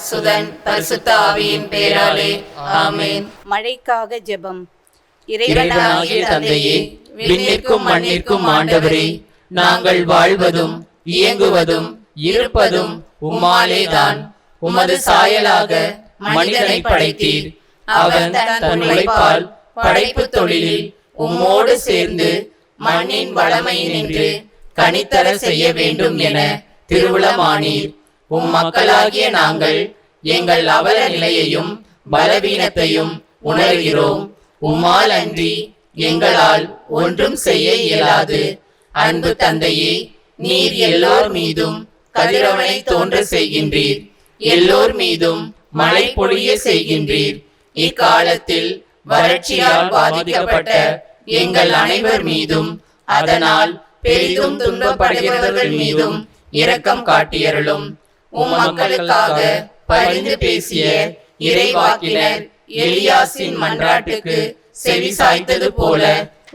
சுதன் பரிசுத்த ஆவியின் பெயராலே ஆமென். மழைக்காக ஜெபம். இறைவனாகிய தந்தையே, விண்ணிற்கும் மண்ணிற்கும் ஆண்டவரே, நாங்கள் வாழ்வதும் இயங்குவதும் இருப்பதும் உம்மாலேதான். உமது சாயலாக மனிதனை படைத்தீர். அவன் தன் உழைப்பால் படைப்பு தொழிலில் உம்மோடு சேர்ந்து மண்ணின் வளமையினின்று கனித்தர செய்ய வேண்டும் என திருவுளமானீர். உம் மக்களாகிய நாங்கள் எங்கள் அவல நிலையையும் பலவீனத்தையும் உணர்கிறோம். உம்மால் அன்றி எங்களால் ஒன்றும் செய்ய இயலாது. அன்பு தந்தையே, நீர் எல்லோர் மீதும் கதிரவனை தோன்ற செய்கின்றீர், எல்லோர் மீதும் மழை பொழிய செய்கின்றீர். இக்காலத்தில் வறட்சியால் பாதிக்கப்பட்ட எங்கள் அனைவர் மீதும், அதனால் பெரிதும் துன்பப்படுகிறவர்கள் மீதும் இரக்கம் காட்டியருளும். உம் மக்களுக்காக பரிந்து பேசிய இறைவாக்கினர் எலியாசின் மன்றாட்டுக்கு செவி சாய்த்தது போல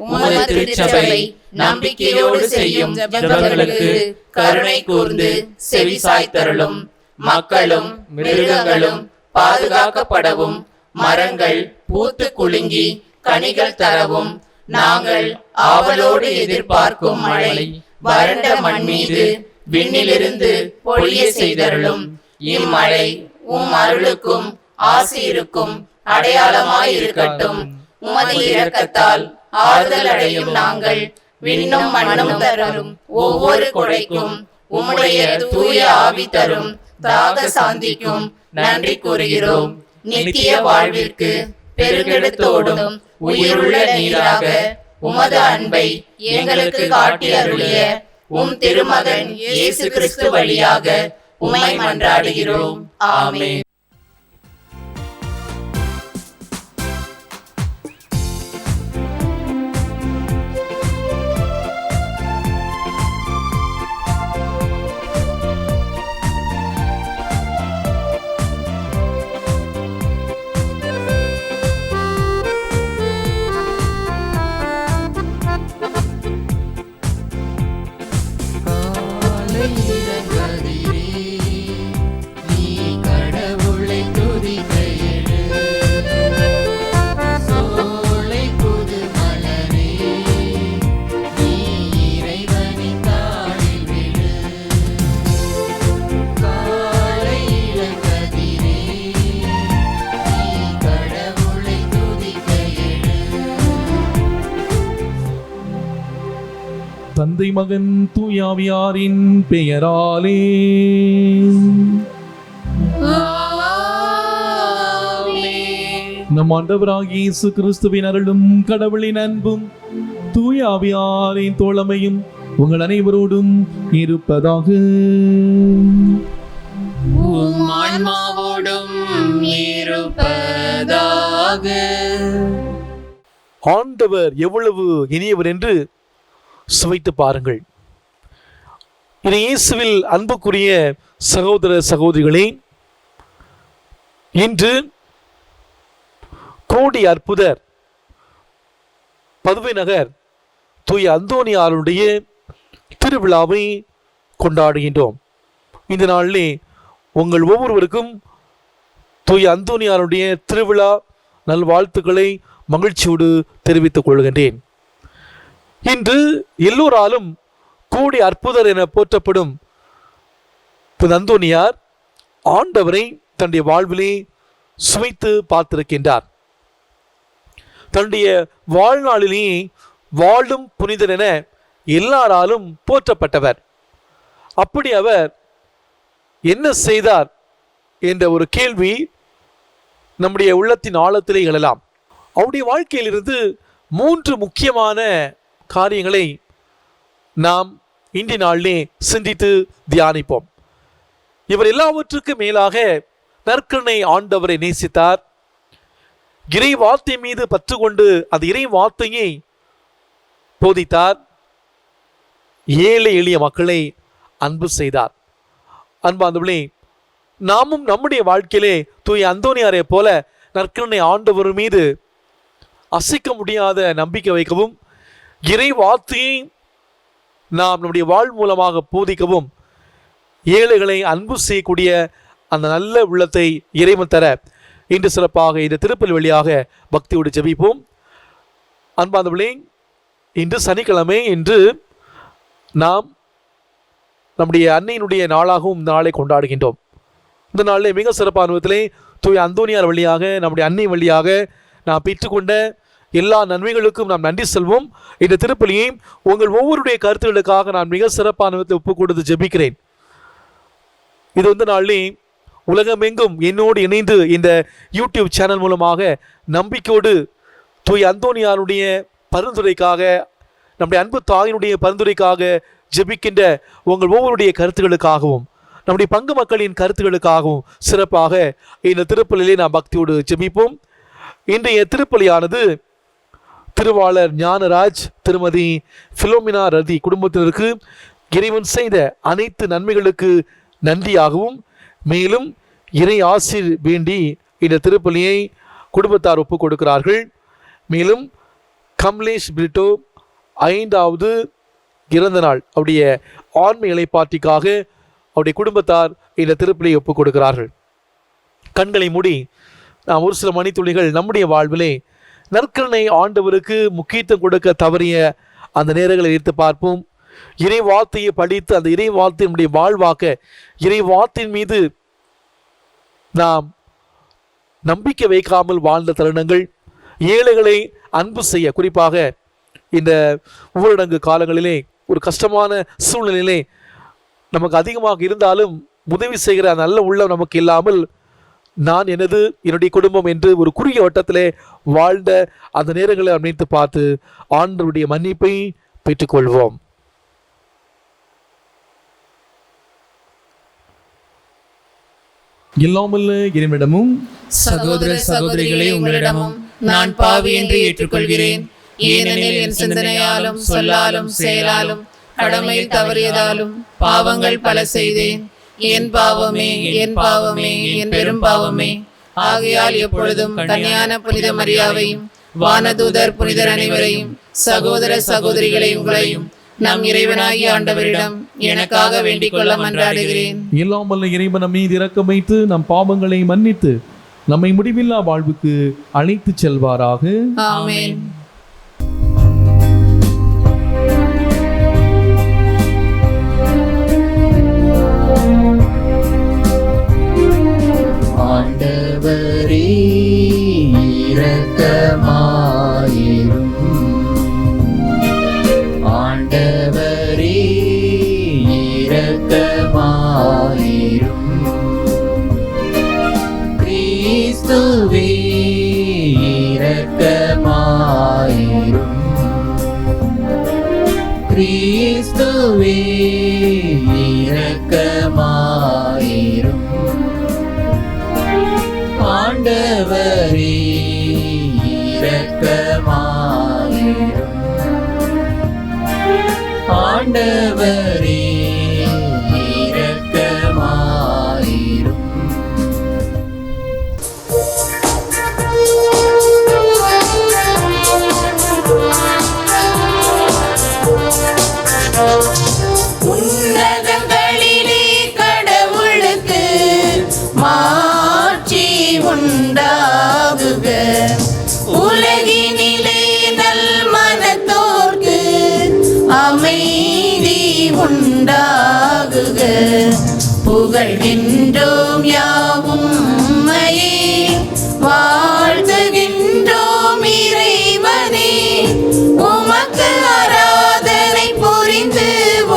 உமது திருச்சபை நம்பிக்கையோடு செய்யும் ஜெபங்களுக்கு கருணை கூர்ந்து செவி சாய்த்தருளும். மக்களும் மிருகங்களும் பாதுகாக்கப்படவும், மரங்கள் பூத்து குலுங்கி கனிகள் தரவும், நாங்கள் ஆவலோடு எதிர்பார்க்கும் மழை வறண்ட மண் மீது விண்ணிலிருந்து பொழிய செய்தருளும். இம்மழை உம் அருளுக்கும் ஆசீருக்கும் அடையாளமாயிருக்கட்டும். உமது இரக்கத்தால் ஆறுதல் அடையும் நாங்கள் விண்ணும் மண்ணும் தரும் ஒவ்வொரு கொடைக்கும் உம்முடைய தூய ஆவி தரும் தாக சாந்திக்கும் நன்றி கூறுகிறோம். நித்திய வாழ்விற்கு பெருகெடுத்தோடும் உயிருள்ள நீராக உமது அன்பை எங்களுக்கு காட்டி அருளிய உம் திருமகன் இயேசு கிறிஸ்து வழியாக உம்மை மன்றாடுகிறோம். ஆமென். தந்தை மகன் தூயாவியாரின் பெயராலே நம் ஆண்டவராகிய இயேசு கிறிஸ்துவின் அருளும் கடவுளின் அன்பும் தூயாவியாரின் தோழமையும் உங்கள் அனைவரோடும் இருப்பதாக. ஆண்டவர் எவ்வளவு இனியவர் என்று சுவைத்து பாருங்கள். இயேசுவில் அன்புக்குரிய சகோதர சகோதரிகளே, இன்று கோடி அற்புதர் பதுவை நகர் தூய அந்தோனியாருடைய திருவிழாவை கொண்டாடுகின்றோம். இந்த நாளிலே உங்கள் ஒவ்வொருவருக்கும் தூய அந்தோனியாருடைய திருவிழா நல்வாழ்த்துக்களை மகிழ்ச்சியோடு தெரிவித்துக் கொள்கின்றேன். இன்று எல்லோராலும் கோடி அற்புதர் என போற்றப்படும் அந்தோனியார் ஆண்டவரை தன்னுடைய வாழ்விலே சுவைத்து பார்த்திருக்கின்றார். தன்னுடைய வாழ்நாளிலேயே வாழும் புனிதர் என எல்லாராலும் போற்றப்பட்டவர். அப்படி அவர் என்ன செய்தார் என்ற ஒரு கேள்வி நம்முடைய உள்ளத்தின் ஆழத்திலே எழலாம். அவருடைய வாழ்க்கையிலிருந்து 3 முக்கியமான காரியங்களை நாம் இன்றைய நாளிலே சிந்தித்து தியானிப்போம். இவர் எல்லாவற்றுக்கும் மேலாக நற்கருணை ஆண்டவரை நேசித்தார். இறை வார்த்தை மீது பற்று கொண்டு அந்த இறை வார்த்தையை போதித்தார். ஏழை எளிய மக்களை அன்பு செய்தார். அன்பார்ந்தவர்களே, நாமும் நம்முடைய வாழ்க்கையிலே தூய அந்தோனியாரை போல நற்கருணை ஆண்டவர் மீது அசைக்க முடியாத நம்பிக்கை வைக்கவும், இறை வார்த்தையை நாம் நம்முடைய வாழ் மூலமாக போதிக்கவும், ஏழைகளை அன்பு செய்யக்கூடிய அந்த நல்ல உள்ளத்தை இறைவன் தர இன்று சிறப்பாக இந்த திருப்பலி வழியாக பக்தியோடு ஜெபிப்போம். அன்பார்ந்தவர்களே, இன்று சனிக்கிழமை. இன்று நாம் நம்முடைய அன்னையினுடைய நாளாகவும் இந்த நாளை கொண்டாடுகின்றோம். இந்த நாளில் மிக சிறப்பான விதத்திலே தூய அந்தோனியார் வழியாக, நம்முடைய அன்னை வழியாக நாம் பெற்றுக்கொண்ட எல்லா நன்மைகளுக்கும் நாம் நன்றி செல்வோம். இந்த திருப்பலியை உங்கள் ஒவ்வொருடைய கருத்துக்களுக்காக நான் மிக சிறப்பான விதத்தை ஒப்புக் கொடுத்து ஜெபிக்கிறேன். இது வந்து நாளிலே உலகமெங்கும் என்னோடு இணைந்து இந்த யூடியூப் சேனல் மூலமாக நம்பிக்கையோடு தூய அந்தோனியாருடைய பரிந்துரைக்காக, நம்முடைய அன்பு தாயினுடைய பரிந்துரைக்காக ஜெபிக்கின்ற உங்கள் ஒவ்வொருடைய கருத்துக்களுக்காகவும், நம்முடைய பங்கு மக்களின் கருத்துக்களுக்காகவும் சிறப்பாக இந்த திருப்பலியிலே நாம் பக்தியோடு ஜெபிப்போம். இன்றைய திருப்பலியானது திருவாளர் ஞானராஜ், திருமதி பிலோமினா ரதி குடும்பத்தினருக்கு இறைவன் செய்த அனைத்து நன்மைகளுக்கு நன்றியாகவும், மேலும் இறை ஆசீர் வேண்டி இந்த திருப்பலியை குடும்பத்தார் ஒப்புக் கொடுக்கிறார்கள். மேலும் கம்லேஷ் பிரிட்டோ 5வது இறந்த நாள் அவருடைய ஆன்ம இலைப்பாட்டிக்காக அவருடைய குடும்பத்தார் இந்த திருப்பலியை ஒப்புக் கொடுக்கிறார்கள். கண்களை மூடி நாம் ஒரு சில மணித்துளிகள் நம்முடைய வாழ்விலே நற்கருணை ஆண்டவருக்கு முக்கியத்துவம் கொடுக்க தவறிய அந்த நேரங்களை எடுத்து பார்ப்போம். இறை வார்த்தையை படித்து அந்த இறை வார்த்தை நம்முடைய வாழ்வாக்க, இறை வார்த்தையின் மீது நாம் நம்பிக்கை வைக்காமல் வாழ்ந்த தருணங்கள், ஏழைகளை அன்பு செய்ய, குறிப்பாக இந்த ஊரடங்கு காலங்களிலே ஒரு கஷ்டமான சூழ்நிலையிலே நமக்கு அதிகமாக இருந்தாலும் உதவி செய்கிற நல்ல உள்ளம் நமக்கு இல்லாமல் நான் என்னுடைய குடும்பம் என்று ஒரு குறுகிய வட்டத்திலே வாழ்ந்த அந்த நேரங்களை அமைத்து பார்த்து ஆண்டவருடைய மன்னிப்பை பெற்றுக்கொள்வோம். எல்லாமல்ல இறைவனிடமும் சகோதர சகோதரிகளே, உங்களிடமும் நான் பாவி என்று ஏற்றுக்கொள்கிறேன். ஏனெனில் என் சிந்தனையாலும் சொல்லாலும் செயலாலும் கடமையில் தவறியதாலும் பாவங்கள் பல செய்தேன். என் பாவமே, என் பாவமே, என் பெரும் பாவமே. ஆகையால் எப்பொழுதும் கன்னியான புனித மரியாவையும் வானதூதர் புனிதர் அனைவரையும் சகோதர சகோதரிகளை உங்களையும் நம் இறைவனாகிய ஆண்டவரிடம் எனக்காக வேண்டிக் கொள்ள மன்றாடுகிறேன். எல்லாம் வல்ல இறைவன் நம் மீது இரக்கம் வைத்து நம் பாவங்களை மன்னித்து நம்மை முடிவில்லா வாழ்வுக்கு அழைத்து செல்வாராக. ஆமென். ஆண்டவரே இரக்கமாயிரும். ஆண்டவரே இரக்கமாயிரும். கிறிஸ்துவே இரக்கமாயிரும். கிறிஸ்துவே இரக்கமாயிரும். ஆண்டவரே இரக்கமாயிரும். ஆண்டவரே இரக்கமாயிரும். உன்னதங்களிலே கடவுளுக்கு மாட்சி உண்டாகுக. உலகினிலே நல் மனத்தோர்க்கு அமைதி உண்டாகுக. புகழ்கின்றோம் யாவும் உம்மையே, வாழ்த்துகின்றோம் இறைவனே. உமக்கு ஆராதனை புரிந்து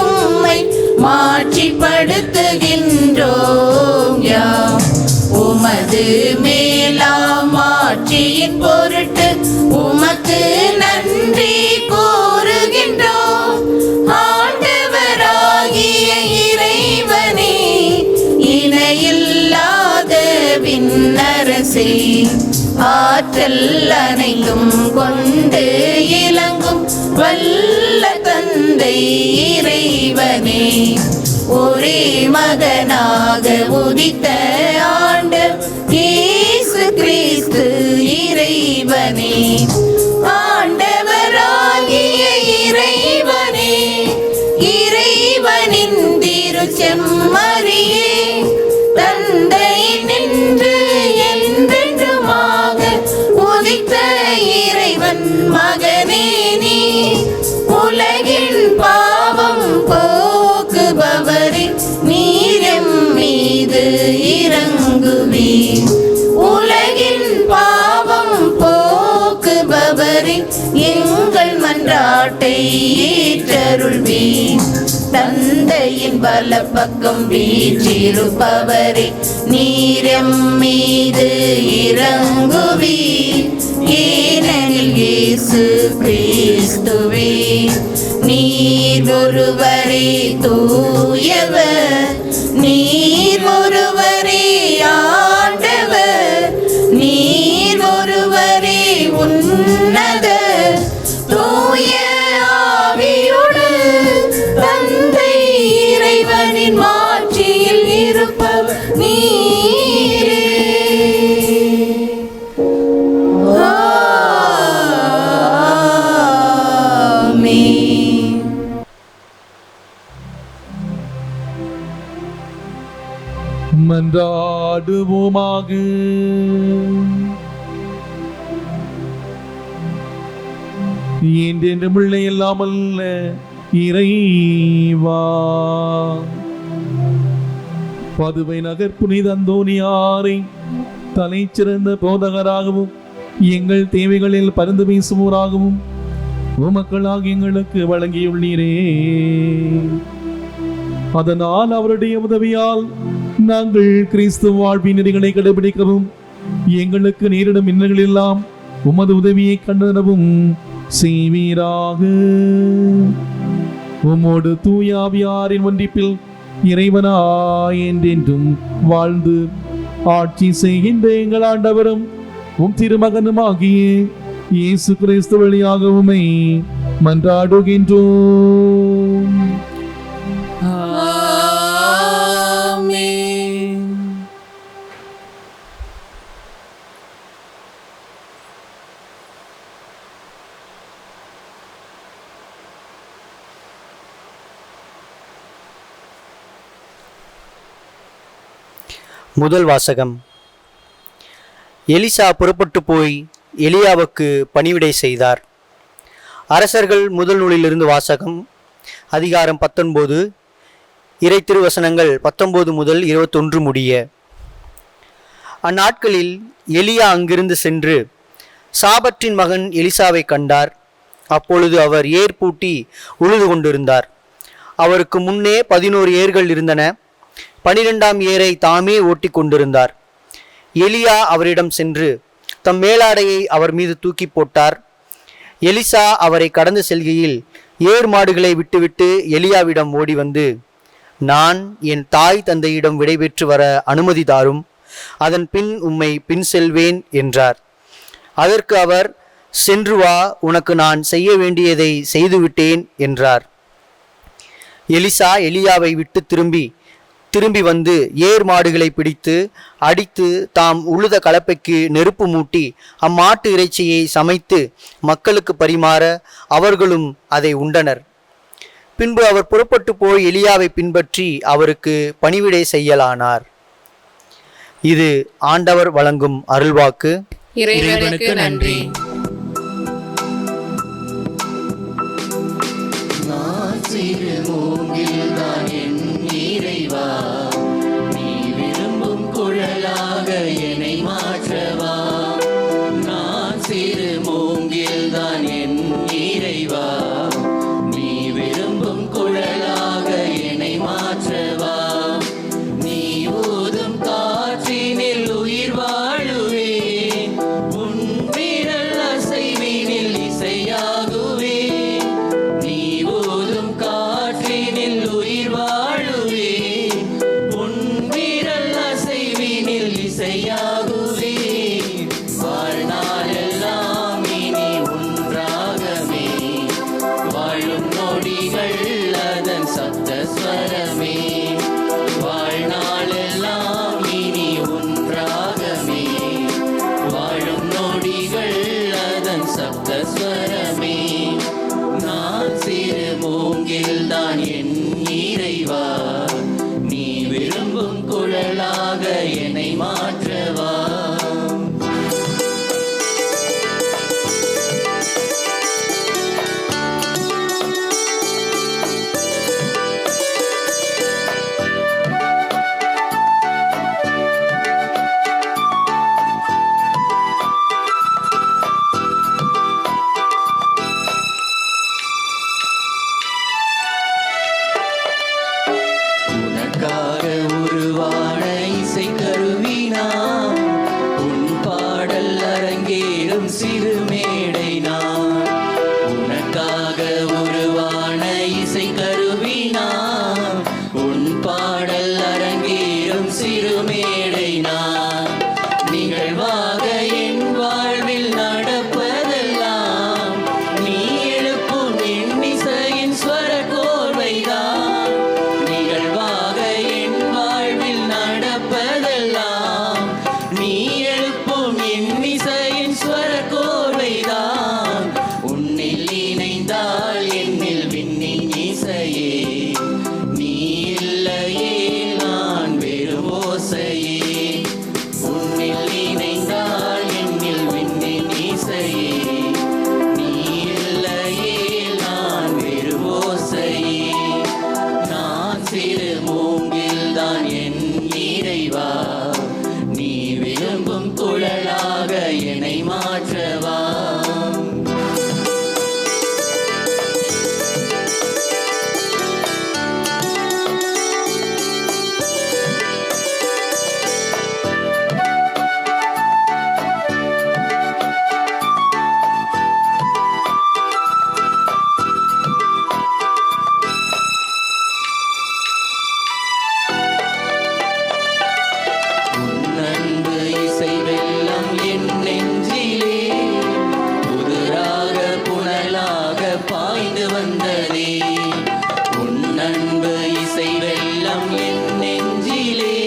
உம்மை மாட்சிப்படுத்துகின்றோம் யாம். உமது மேலாம் ஆட்சியின் பொருட்டு உமக்கு நன்றி கூறுகின்றோம். ஆண்டவராகிய இறைவனே, இணையில்லாத விண்ணரசே, ஆற்றல் அனைத்தும் கொண்டு இலங்கும் வல்ல தந்தை இறைவனே, ஒரே மகனாக உதித்த ஆண்டவர் இயேசு கிறிஸ்து இறைவனே. ஆண்டவராகிய இறைவனே, இறைவனின் திருச்செம்மறியே, தந்தை இறங்குவீர். உலகின் பாவம் போக்குபவரே, எங்கள் மன்றாட்டை ஏற்றருள்வீர். தந்தையின் வலப்பக்கம் வீற்றிருப்பவரே, நீரம் மீது இறங்குவீர். ஏனெனில் இயேசு கிறிஸ்துவே, நீர் ஒருவரே தூயவர், நீர் ஒருவரே ஆண்டவர், நீர் ஒருவரே உன்னத. தூய ஆவியோடு தந்தை இறைவனின் மாட்சியில் இருப்பவர் நீரே. மன்றாடுவோமாக. என்றென்றும் உள்ள இல்லாமல்ல இறைவா, பதுவை நகர் புனித அந்தோனியாரை தலைச்சிறந்த போதகராகவும் எங்கள் தேவைகளில் பரிந்து பேசுவோராகவும் உமக்களாக எங்களுக்கு வழங்கியுள்ளீரே. அதனால் அவருடைய உதவியால் நாங்கள் கிறிஸ்துவ வாழ்வின் நெறிகளை கடைபிடிக்கவும் எங்களுக்கு நேரிடும் இன்னல்கள் எல்லாம் உமது உதவியை கண்டனவும் செய்வீராக. உமோடு தூயாவியாரின் ஒன்றிப்பில் இறைவனாய் என்றென்றும் வாழ்ந்து ஆட்சி செய்கின்ற எங்கள் ஆண்டவரும் உம் திருமகனுமாகிய இயேசு கிறிஸ்து வழியாக உம்மை மன்றாடுகின்றோம். முதல் வாசகம். எலிசா புறப்பட்டு போய் எலியாவுக்கு பணிவிடை செய்தார். அரசர்கள் முதல் நூலிலிருந்து வாசகம். அதிகாரம் 19, இறை திருவசனங்கள் 19 முதல் 21 முடிய. அந்நாட்களில் எலியா அங்கிருந்து சென்று சாபற்றின் மகன் எலிசாவை கண்டார். அப்பொழுது அவர் ஏர் பூட்டி உழுது கொண்டிருந்தார். அவருக்கு முன்னே 11 ஏர்கள் இருந்தன. 12ஆம் ஏரை தாமே ஓட்டி கொண்டிருந்தார். எலியா அவரிடம் சென்று தம் மேலாடையை அவர் மீது தூக்கி போட்டார். எலிசா அவரை கடந்து செல்கையில் ஏர் மாடுகளை விட்டுவிட்டு எலியாவிடம் ஓடி வந்து, நான் என் தாய் தந்தையிடம் விடைபெற்று வர அனுமதி தாரும், அதன் பின் உம்மை பின் செல்வேன் என்றார். அதற்கு அவர், சென்று வா, உனக்கு நான் செய்ய வேண்டியதை செய்துவிட்டேன் என்றார். எலிசா எலியாவை விட்டு திரும்பி வந்து ஏர் மாடுகளை பிடித்து அடித்து தாம் உழுத கலப்பைக்கு நெருப்பு மூட்டி அம்மாட்டு இறைச்சியை சமைத்து மக்களுக்கு பரிமாற அவர்களும் அதை உண்டனர். பின்பு அவர் புறப்பட்டு போய் எலியாவை பின்பற்றி அவருக்கு பணிவிடை செய்யலானார். இது ஆண்டவர் வழங்கும் அருள்வாக்கு. இறைவனுக்கு நன்றி. நீ விரும்பும் குழலாக என்னை மாற்றவா. நான் சிறு மூங்கில் தான் என் இறைவா, நீ விரும்பும் குழலாக என்னை மாற்றவா. நீ ஊதும் காற்றினில் உயிர் வாழுவேன், உன் விரல் அசைவினில் இசையாகுவேன். நீ ஊதும் காற்றினில் உயிர் வாழுவேன், உன் விரல் அசைவினில் இசையாகுவேன். வாழ்நாளெல்லாம் இனி ஒன்றாகவே, வாழும் நொடிகள் அதன் சப்த ஸ்வரமே. வாழ்நாளெல்லாம் இனி ஒன்றாகவே, வாழும் நொடிகள் அதன் சப்த ஸ்வரமே. நான் சிறு மூங்கில் தான் என் இறைவா, நீ விரும்பும் குழலாக என்னை மாற்றவா. நான், உன் பாடல் அரங்கேறும் சிறு மேடை நான், உனக்காக உருவான இசை கருவி நான், உன் பாடல் அரங்கேறும் சிறு மேடை நான். நிகழ்வாக என் வாழ்வில் நடப்பதெல்லாம் நீ எழுப்பும் இன்னிசையின் ஸ்வர கோர்வைதான். நிகழ்வாக என் வாழ்வில் நடப்பதெல்லாம் நீ எழுப்பும் இன்னிசையின் ஸ்வர கோர்வைதான். உன்னில் இணைந்தால் என்னில் விண்ணின் இசையே, நீ இல்லையே நான் வெறும் ஓசையே. உன்னில் இணைந்தால் என்னில் விண்ணின் இசையே, நீ இல்லையே நான் வெறும் ஓசையே. நான் சிறு மூங்கில்தான் என் இறைவா, நீ விரும்பும் குழலாக என்னை மாற்றவா. உன் அன்பு இசை வெள்ளம் என் நெஞ்சிலே புதிராக புனலாக பாய்ந்து வந்ததே. உன் அன்பு இசை வெள்ளம் என் நெஞ்சிலே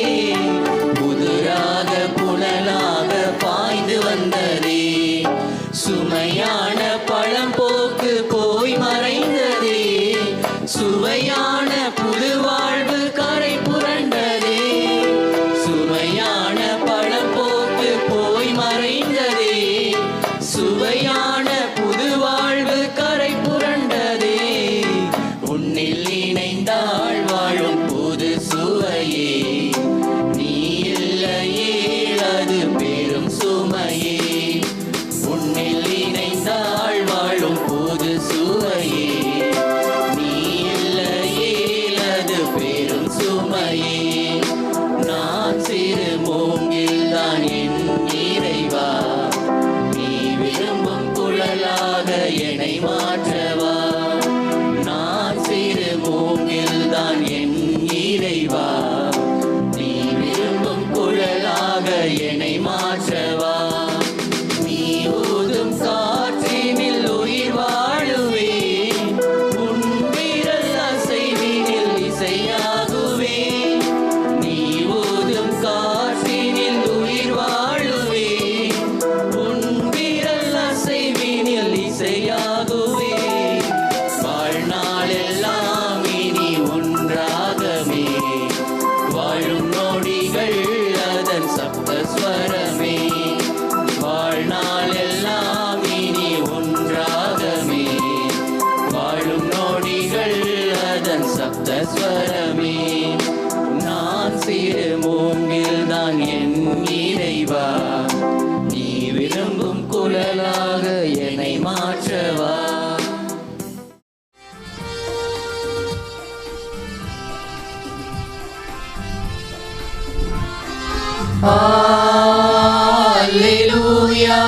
புதிராக புனலாக பாய்ந்து வந்ததே. சுமையான பழம்போக்கு போய் மறைந்ததே, சுவையான புது வாழ்வு கரை புரண்டதே. சுவையான பழம்போக்கு போய் மறைந்ததே, சுவையான புது வாழ்வு கரை புரண்டதே. உன்னில் இணைந்தாள் வாழும் புது சுவையே, நீ இல்லையே அது பெரும் சுமையே. உன்னில் இணைந்தாள் வாழும் புது சுவையே, நீ இல்லையே அது பெரும் சுமையே. நான் சிறு மூங்கில்தான் என் இறைவா, நீ விரும்பும் குழலாக என்னை மாற்றவா. நான் சிறு மூங்கில்தான் என் இறைவா, நீ விரும்பும் குழலாக என்னை மாற்றவா. நீ ஊதும் காற்றினில் உயிர் வாழுவேன், உன் விரல் அசைவினில் இசையாகுவேன். நீ ஊதும் காற்றினில் உயிர் வாழுவேன், உன் விரல் அசைவினில் இசையாகுவேன். வாழ்நாளெல்லாம் இனி ஒன்றாகவே, வாழும் நொடிகள் அதன் சப்தஸ்வரமே. வாழ்நாளெல்லாம் இனி ஒன்றாகவே, வாழும் நொடிகள் அதன் சப்தஸ்வரமே. நான் சிறு மூங்கில்தான் என் இறைவா, நீ விரும்பும் குழலாக என்னை மாற்றவா. Alleluia,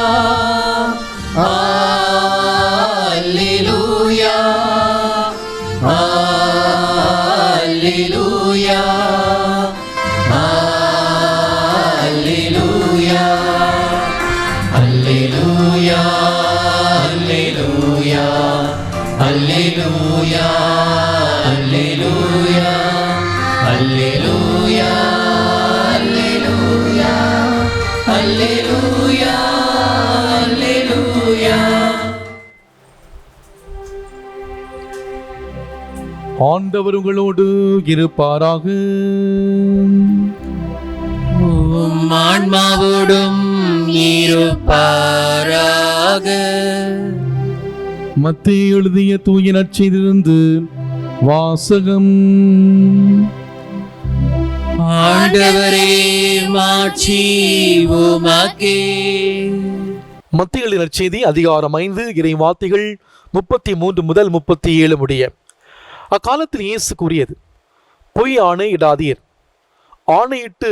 Alleluia, Alleluia, Alleluia, Alleluia, Alleluia, Alleluia, Alleluia, Alleluia, Alleluia, Alleluia. ஆண்டவர் உங்களோடு இருப்பாராக. உம் ஆன்மாவோடும் இருப்பாராக. மத்தேயு எழுதிய தூய நற்செய்தியிலிருந்து வாசகம். ஆண்டவரே மாட்சி உமக்கே. மத்தேயு எழுதிய நற்செய்தி அதிகாரம் 5 இறை வார்த்தைகள் 33 முதல் 37 முடிய. அக்காலத்தில் இயேசு கூறியது, பொய் ஆணை இடாதீர், ஆணையிட்டு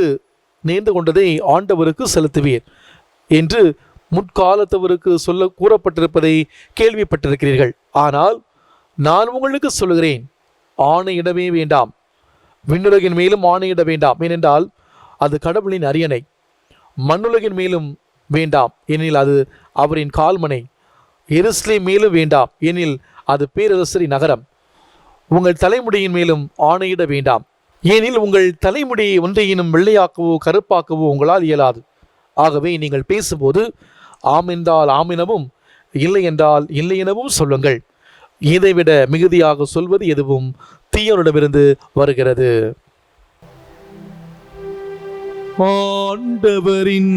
நேர்ந்து கொண்டதை ஆண்டவருக்கு செலுத்துவீர் என்று முற்காலத்தவருக்கு சொல்ல கூறப்பட்டிருப்பதை கேள்விப்பட்டிருக்கிறீர்கள். ஆனால் நான் உங்களுக்கு சொல்லுகிறேன், ஆணையிடவே வேண்டாம், விண்ணுலகின் மேலும் ஆணையிட வேண்டாம், ஏனென்றால் அது கடவுளின் அரியணை. மண்ணுலகின் மேலும் வேண்டாம், எனில் அது அவரின் கால்மனை. எருசலேம் மேலும் வேண்டாம், எனில் அது பேரரசரின் நகரம். உங்கள் தலைமுடியின் மேலும் ஆணையிட வேண்டாம், ஏனில் உங்கள் தலைமுடியை ஒன்றையினும் வெள்ளையாக்கவோ கருப்பாக்கவோ உங்களால் இயலாது. ஆகவே நீங்கள் பேசும்போது ஆம் என்றால் ஆம் எனவும் இல்லை என்றால் இல்லை எனவும் சொல்லுங்கள். இதைவிட மிகுதியாக சொல்வது எதுவும் தீயவனிடமிருந்து வருகிறது. ஆண்டவரின்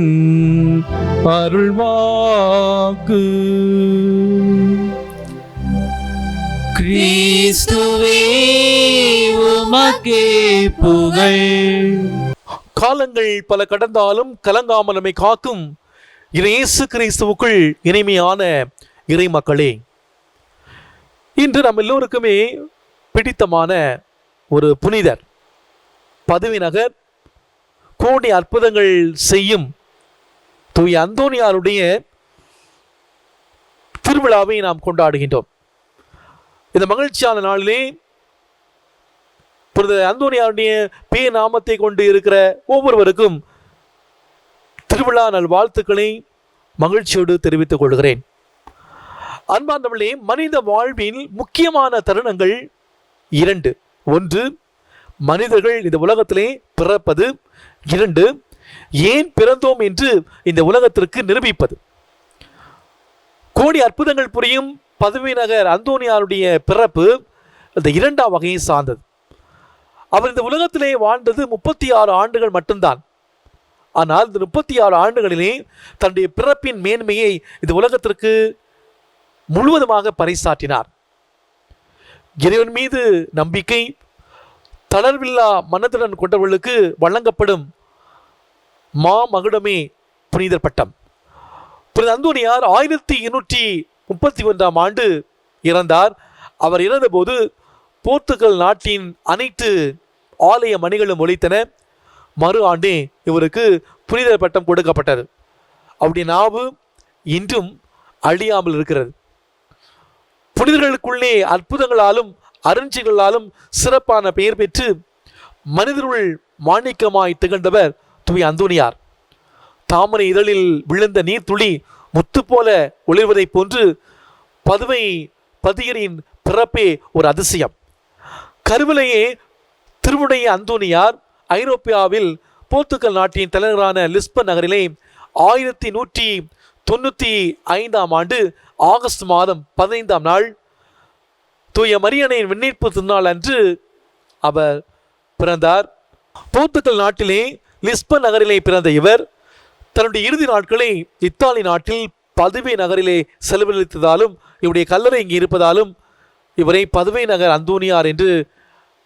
அருள்வாக்கு. கிறிஸ்துவே உமக்கே புகழ். காலங்கள் பல கடந்தாலும் கலங்காமல் நம்மை காக்கும் இயேசு கிறிஸ்துவுக்குள் இனிமையான இறை மக்களே, இன்று நம்ம எல்லோருக்குமே பிடித்தமான ஒரு புனிதர், பதுவை நகர் கோடி அற்புதங்கள் செய்யும் தூய அந்தோனியாருடைய திருவிழாவை நாம் கொண்டாடுகின்றோம். இந்த மகிழ்ச்சியான நாளிலே புனித அந்தோனியாருடைய பேர் நாமத்தை கொண்டு இருக்கிற ஒவ்வொருவருக்கும் திருவிழா நல் வாழ்த்துக்களை மகிழ்ச்சியோடு தெரிவித்துக் கொள்கிறேன். அன்பார்ந்தவர்களே, மனித வாழ்வில் முக்கியமான தருணங்கள் இரண்டு. ஒன்று, மனிதர்கள் இந்த உலகத்திலே பிறப்பது. இரண்டு, ஏன் பிறந்தோம் என்று இந்த உலகத்திற்கு நிரூபிப்பது. கோடி அற்புதங்கள் புரியும் பதுவை நகர் அந்தோனியாருடைய பிறப்பு இந்த இரண்டாம் வகையை சார்ந்தது. அவர் இந்த உலகத்திலே வாழ்ந்தது 36 ஆண்டுகள் மட்டும்தான். ஆனால் இந்த 36 ஆண்டுகளிலே தன்னுடைய பிறப்பின் மேன்மையை இந்த உலகத்திற்கு முழுவதுமாக பறைசாற்றினார். இறைவன் மீது நம்பிக்கை, தளர்வில்லா மனதுடன் கொண்டவர்களுக்கு வழங்கப்படும் மகுடமே புனிதர் பட்டம். புனித அந்தோனியார் 1831 ஆண்டு இறந்தார். அவர் இறந்தபோது போர்த்துகல் நாட்டின் அனைத்து ஆலய மணிகளும் ஒலித்தன. மறு ஆண்டே இவருக்கு புனிதர் பட்டம் கொடுக்கப்பட்டது. அவருடைய நாவு இன்றும் அழியாமல் இருக்கிறது. புனிதர்களுக்குள்ளே அற்புதங்களாலும் அருஞ்சிகளாலும் சிறப்பான பெயர் பெற்று மனிதருள் மாணிக்கமாய் திகழ்ந்தவர் தூய அந்தோனியார். தாமரை இதழில் விழுந்த நீர்த்துளி முத்து போல ஒளிர்வதை போன்று பதுவை பதியரின் பிறப்பே ஒரு அதிசயம். கருவிலேயே திருவுடைய அந்தோனியார் ஐரோப்பியாவில் போர்த்துகல் நாட்டின் தலைநகரான லிஸ்பன் நகரிலே 1195 ஆண்டு ஆகஸ்ட் மாதம் 15ஆம் நாள் தூய மரியன்னையின் விண்ணேற்பு திருநாள் அன்று அவர் பிறந்தார். போர்த்துகல் நாட்டிலே லிஸ்பன் நகரிலே பிறந்த இவர் தன்னுடைய இறுதி நாட்களை இத்தாலி நாட்டில் பதுவை நகரிலே செலவழித்ததாலும் இவருடைய கல்லறை இங்கே இருப்பதாலும் இவரை பதுவை நகர் அந்தோனியார் என்று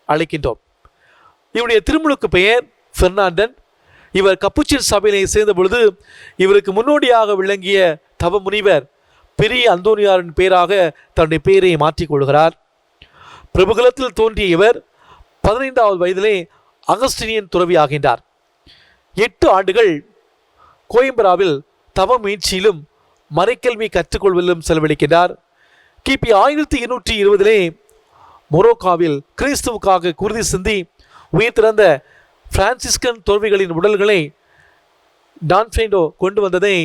அழைக்கின்றோம். இவருடைய திருமுழுக்கு பெயர் பெர்னாண்டன். இவர் கப்புச்சின் சபையிலே சேர்ந்த பொழுது இவருக்கு முன்னோடியாக விளங்கிய தவ முனிவர் பெரிய அந்தோனியாரின் பெயராக தன்னுடைய பெயரை மாற்றிக்கொள்கிறார். பிரபுகுலத்தில் தோன்றிய இவர் 15வது வயதிலே அகஸ்டினியன் துறவி ஆகின்றார். 8 ஆண்டுகள் கோயம்பராவில் தவ முயற்சியிலும் மறைக்கல்வி கற்றுக்கொள்வதிலும் செலவழிக்கின்றார். கிபி 1220 மொரோக்காவில் கிறிஸ்துவுக்காக குருதி சிந்தி உயிர் திறந்த பிரான்சிஸ்கன் துறவிகளின் உடல்களை டான்ஃபேண்டோ கொண்டு வந்ததை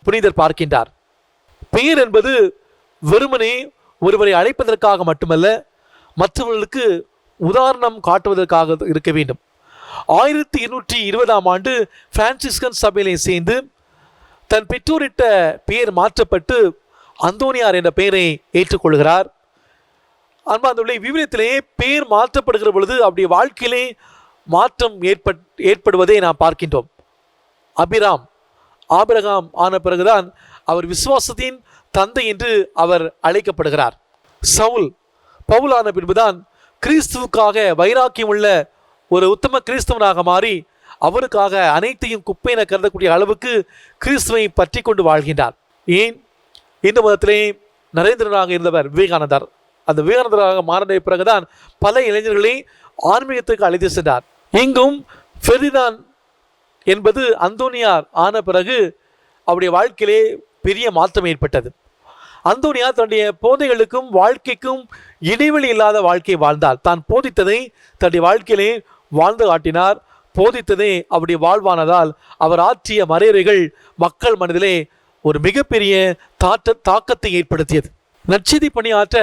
புனிதர் பார்க்கின்றார். பெயர் என்பது வெறுமனே ஒருவரை அழைப்பதற்காக மட்டுமல்ல, மற்றவர்களுக்கு உதாரணம் காட்டுவதற்காக இருக்க வேண்டும். 1220 ஆண்டு பிரான்சிஸ்கன் சபையிலே சேர்ந்து தன் பெற்றோரிட்ட பெயர் மாற்றப்பட்டு அந்தோனியார் என்ற பெயரை ஏற்றுக்கொள்கிறார். அன்பார்ந்தவர்களே, விவிலியத்திலே பெயர் மாற்றப்படுகிற பொழுது அவருடைய வாழ்க்கையிலே மாற்றம் ஏற்படுவதை நாம் பார்க்கின்றோம். ஆபிரகாம் ஆன பிறகுதான் அவர் விசுவாசத்தின் தந்தை என்று அவர் அழைக்கப்படுகிறார். பவுல் ஆன பின்புதான் கிறிஸ்துவுக்காக வைராக்கியம் உள்ள ஒரு உத்தம கிறிஸ்தவனாக மாறி அவருக்காக அனைத்தையும் குப்பையென கருதக்கூடிய அளவுக்கு கிறிஸ்துவை பற்றி கொண்டு வாழ்கின்றார். ஏன்? இந்து மதத்திலே நரேந்திரனாக இருந்தவர் விவேகானந்தர். அந்த விவேகானந்தராக மாறிய பிறகுதான் பல இளைஞர்களை ஆன்மீகத்துக்கு அழைத்து சென்றார். இங்கும் ஃபெர்டினாண்ட் என்பது அந்தோனியார் ஆன பிறகு அவருடைய வாழ்க்கையிலே பெரிய மாற்றம் ஏற்பட்டது. அந்தோனியார் தன்னுடைய போதைகளுக்கும் வாழ்க்கைக்கும் இடைவெளி இல்லாத வாழ்க்கையை வாழ்ந்தார். தான் போதித்ததை தன்னுடைய வாழ்க்கையிலே வாழ்ந்து காட்டினார். போதித்ததே அவருடைய வாழ்வானதால் அவர் ஆற்றிய மறையுரைகள் மக்கள் மனதிலே ஒரு மிகப்பெரிய தாக்கத்தை ஏற்படுத்தியது. நற்செய்தி பணியாற்ற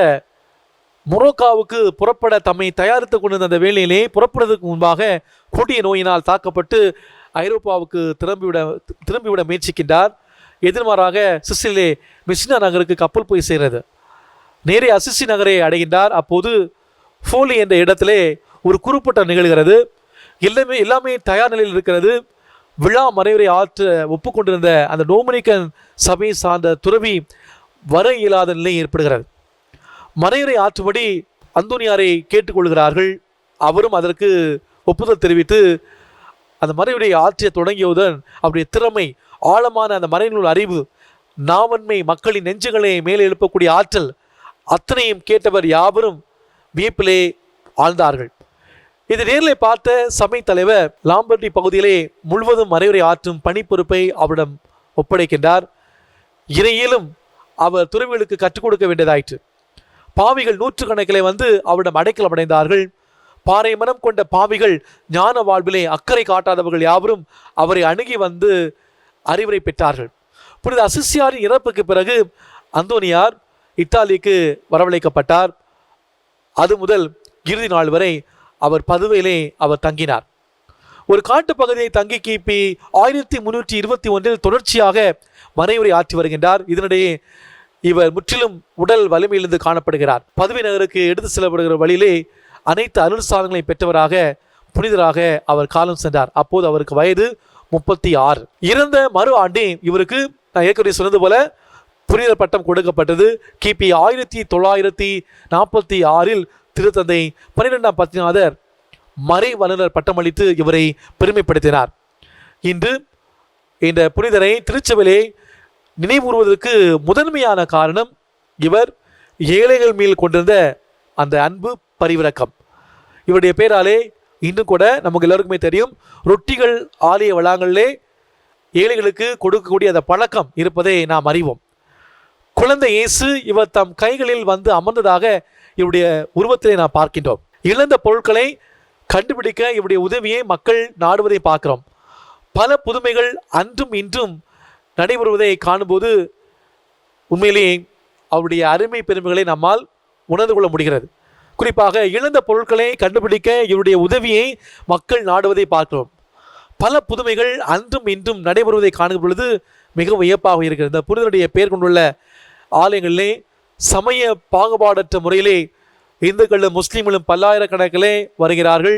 மொரோக்காவுக்கு புறப்பட தம்மை தயாரித்து கொண்டிருந்த அந்த வேளையிலே புறப்படுவதற்கு முன்பாக கொடிய நோயினால் தாக்கப்பட்டு ஐரோப்பாவுக்கு திரும்பிவிட முயற்சிக்கின்றார். எதிர்மாறாக சிசிலே மெசினா நகருக்கு கப்பல் போய் சேர்கிறது. நேரே அசிசி நகரை அடைகின்றார். அப்போது ஃபோலி என்ற இடத்திலே ஒரு குறுப்பட்ட நிகழ்கிறது. எல்லாமே தயார் நிலையில் இருக்கிறது. விழா மறைவுரை ஆற்ற ஒப்புக்கொண்டிருந்த அந்த டொமினிக்கன் சபையை சார்ந்த துறவி வர இயலாத நிலை ஏற்படுகிறது. மறைவுரை ஆற்றும்படி அந்தோனியாரை கேட்டுக்கொள்கிறார்கள். அவரும் அதற்கு ஒப்புதல் தெரிவித்து அந்த மறைவுரை ஆற்றிய தொடங்கியவுடன் அவருடைய திறமை, ஆழமான அந்த மறைநூல் அறிவு, நாவன்மை, மக்களின் நெஞ்சுகளை மேலே எழுப்பக்கூடிய ஆற்றல் அத்தனையும் கேட்டவர் யாவரும் வியப்பிலே ஆழ்ந்தார்கள். இதை நேரில் பார்த்த சபை தலைவர் லாம்பர்டி பகுதியிலே முழுவதும் மறைவுரை ஆற்றும் பணி பொறுப்பை அவரிடம் ஒப்படைக்கின்றார். இறையிலும் அவர் துறவிகளுக்கு கற்றுக் கொடுக்க வேண்டியதாயிற்று. பாவிகள் நூற்றுக்கணக்கிலே வந்து அவரிடம் அடைக்கலம் அடைந்தார்கள். பாறை மனம் கொண்ட பாவிகள், ஞான வாழ்விலே அக்கறை காட்டாதவர்கள் யாவரும் அவரை அணுகி வந்து அறிவுரை பெற்றார்கள். புனித அசிசியாரின் இறப்புக்கு பிறகு அந்தோனியார் இத்தாலிக்கு வரவழைக்கப்பட்டார். அது முதல் இறுதி நாள் வரை அவர் பதுவையிலே அவர் தங்கினார். ஒரு காட்டு பகுதியை தங்கி கிபி 1321 தொடர்ச்சியாக மறைவுரை ஆற்றி வருகின்றார். இதனிடையே இவர் முற்றிலும் உடல் வலிமையிலிருந்து காணப்படுகிறார். பதுவை நகருக்கு எடுத்து செல்லப்படுகிற வழியிலே அனைத்து அருள்சாதனைகளை பெற்றவராக புனிதராக அவர் காலம் சென்றார். அப்போது அவருக்கு வயது 36. இறந்த மறு ஆண்டே இவருக்கு நான் ஏற்கனவே சொன்னது போல புனிதர் பட்டம் கொடுக்கப்பட்டது. கிபி 1946 திருத்தந்தை 12ஆம் பத்திநாதர் மறை வல்லுநர் பட்டமளித்து இவரை பெருமைப்படுத்தினார். இன்று இந்த புனிதரை திருச்சபையிலே நினைவுறுவதற்கு முதன்மையான காரணம் இவர் ஏழைகள் மேல் கொண்டிருந்த அந்த அன்பு, பரிவிரக்கம். இவருடைய பேராலே இன்னும் கூட நமக்கு எல்லாருக்குமே தெரியும், ரொட்டிகள் ஆலய வளாகங்களிலே ஏழைகளுக்கு கொடுக்கக்கூடிய அந்த பழக்கம் இருப்பதை நாம் அறிவோம். குழந்தை இயேசு இவர் தம் கைகளில் வந்து அமர்ந்ததாக இவருடைய உருவத்திலே நாம் பார்க்கின்றோம். இழந்த பொருட்களை கண்டுபிடிக்க இவருடைய உதவியை மக்கள் நாடுவதை பார்க்கிறோம். பல புதுமைகள் அன்றும் இன்றும் நடைபெறுவதை காணும்போது உண்மையிலேயே அவருடைய அருமை பெருமைகளை நம்மால் உணர்ந்து கொள்ள முடிகிறது. குறிப்பாக இழந்த பொருட்களை கண்டுபிடிக்க இவருடைய உதவியை மக்கள் நாடுவதை பார்க்கிறோம். பல புதுமைகள் அன்றும் இன்றும் நடைபெறுவதை காணும் பொழுது மிகவும் வியப்பாக இருக்கிறது. இந்த புனிதருடைய பெயர் கொண்டுள்ள ஆலயங்களிலே சமய பாகுபாடற்ற முறையிலே இந்துக்களும் முஸ்லீம்களும் பல்லாயிரக்கணக்கிலே வருகிறார்கள்.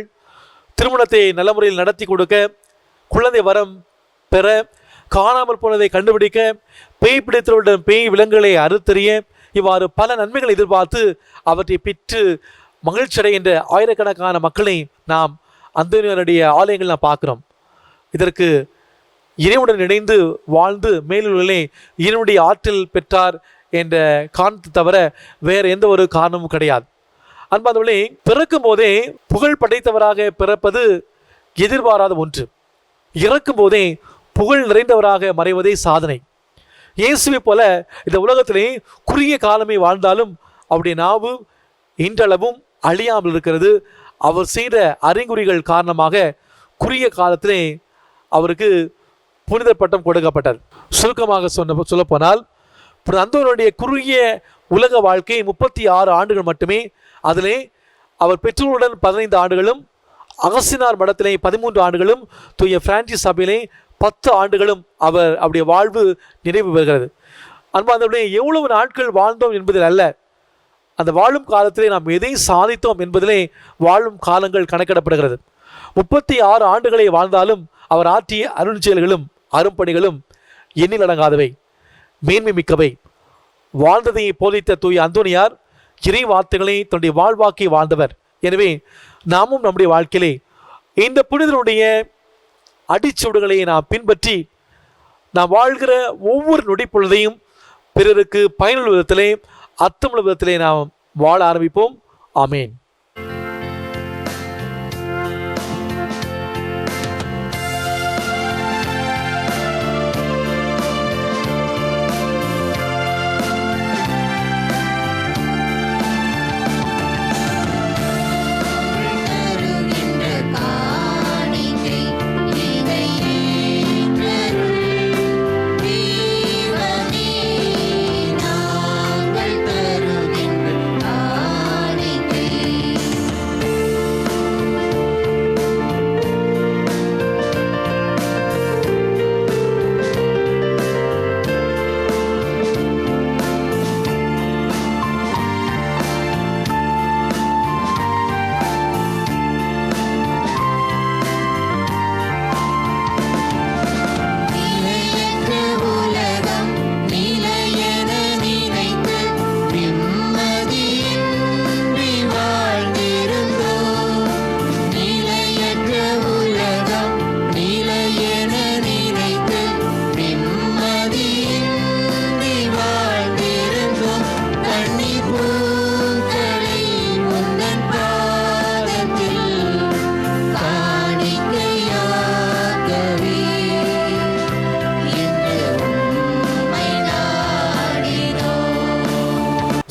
திருமணத்தை நல்ல முறையில் நடத்தி கொடுக்க, குழந்தை வரம் பெற, காணாமல் போனதை கண்டுபிடிக்க, பேய் பிடித்தவருடன் பேய் விலங்குகளை அறுத்தறிய, இவ்வாறு பல நன்மைகளை எதிர்பார்த்து அவற்றை பெற்று மகிழ்ச்சியடைகின்ற ஆயிரக்கணக்கான மக்களை நாம் அந்தோனியாருடைய ஆலயங்கள் நாம் பார்க்கிறோம். இதற்கு இறைவனுடன் இணைந்து வாழ்ந்து மேலுள்ளே இறைவனுடைய ஆற்றல் பெற்றார் என்ற காரணத்தை தவிர வேறு எந்த ஒரு காரணமும் கிடையாது. அன்பானவர்களே, பிறக்கும் போதே புகழ் படைத்தவராக பிறப்பது எதிர்பாராத ஒன்று. இறக்கும் போதே புகழ் நிறைந்தவராக மறைவதே சாதனை. இயேசுவை போல இந்த உலகத்திலே குறுகிய காலமே வாழ்ந்தாலும் அவருடைய நாவு இன்றளவும் அழியாமல் இருக்கிறது. அவர் செய்த அறிகுறிகள் காரணமாக குறுகிய காலத்திலே அவருக்கு புனித பட்டம் கொடுக்கப்பட்டார். சுருக்கமாக சொல்லப்போனால் அந்தோனியாருடைய குறுகிய உலக வாழ்க்கை 36 ஆண்டுகள் மட்டுமே. அதிலே அவர் பெற்றோருடன் 15 ஆண்டுகளும், அகஸ்தினார் மடத்திலே 13 ஆண்டுகளும், தூய பிரான்சிஸ் சபையிலே 10 ஆண்டுகளும் அவருடைய வாழ்வு நிறைவு பெறுகிறது. அன்பானவர்களே, எவ்வளவு நாட்கள் வாழ்ந்தோம் என்பதில் அல்ல, அந்த வாழும் காலத்திலே நாம் எதை சாதித்தோம் என்பதிலே வாழும் காலங்கள் கணக்கிடப்படுகிறது. 36 ஆண்டுகளை வாழ்ந்தாலும் அவர் ஆற்றிய அருள் செயல்களும் அரும்பணிகளும் எண்ணிலடங்காதவை, மேன்மை மிக்கவை. வாழ்ந்ததை போதித்த தூய அந்தோனியார் இறை வார்த்தைகளை தன்னுடைய வாழ்வாக்கி வாழ்ந்தவர். எனவே நாமும் நம்முடைய வாழ்க்கையிலே இந்த புனிதருடைய அடிச்சுவடுகளை நாம் பின்பற்றி நாம் வாழ்கிற ஒவ்வொரு நொடி பொழுதையும் பிறருக்கு பயனுள்ள விதத்திலே, அர்த்தமுள்ள விதத்திலே நாம் வாழ ஆரம்பிப்போம். ஆமேன்.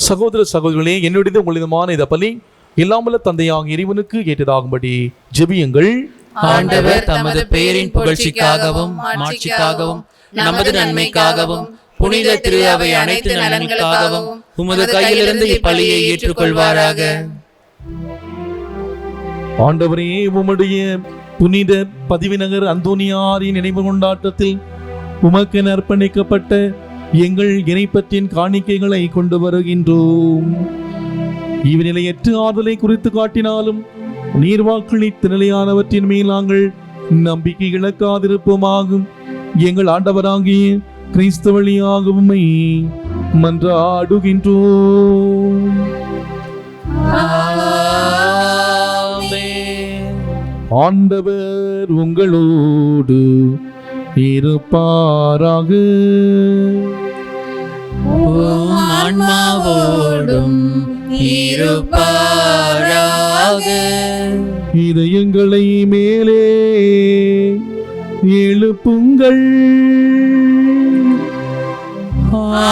சகோதர சகோதரிகளே, என்னுடைய உங்களிதமான இந்த பலி எல்லாமல்ல தந்தையாக இறைவனுக்கு ஏற்றதாகும்படி ஜெபியுங்கள். ஆண்டவர் தமது பெயரின் புகழ்ச்சிக்காகவும் மாட்சிக்காகவும் நமது நன்மைக்காகவும் புனித திரு அவை அனைத்து நலன்களுக்காகவும் உமது கையிலிருந்து இப்பலியை ஏற்றுக்கொள்வாராக. ஆண்டவரே, உம்முடைய புனித பதிவிநகர் அந்தோனியாரின் நினைவு கொண்டாட்டத்தில் உமக்கு அர்ப்பணிக்கப்பட்ட எங்கள் இறைப்பற்றின் காணிக்கைகளை கொண்டு வருகின்றோம். இவ்நிலையற்ற ஆறுதலை குறித்து காட்டினாலும் நீர் வாக்களித்த நிலையானவற்றின் மேல் நாங்கள் நம்பிக்கை இழக்காதிருப்போமாகும். எங்கள் ஆண்டவராகிய கிறிஸ்து வழியாக உம்மை மன்றாடுகின்றோம். ஆண்டவர் உங்களோடு இருப்பாராக. ஆன்மாவோடும் இருப்பாராக. இதயங்களை மேலே எழுப்புங்கள்.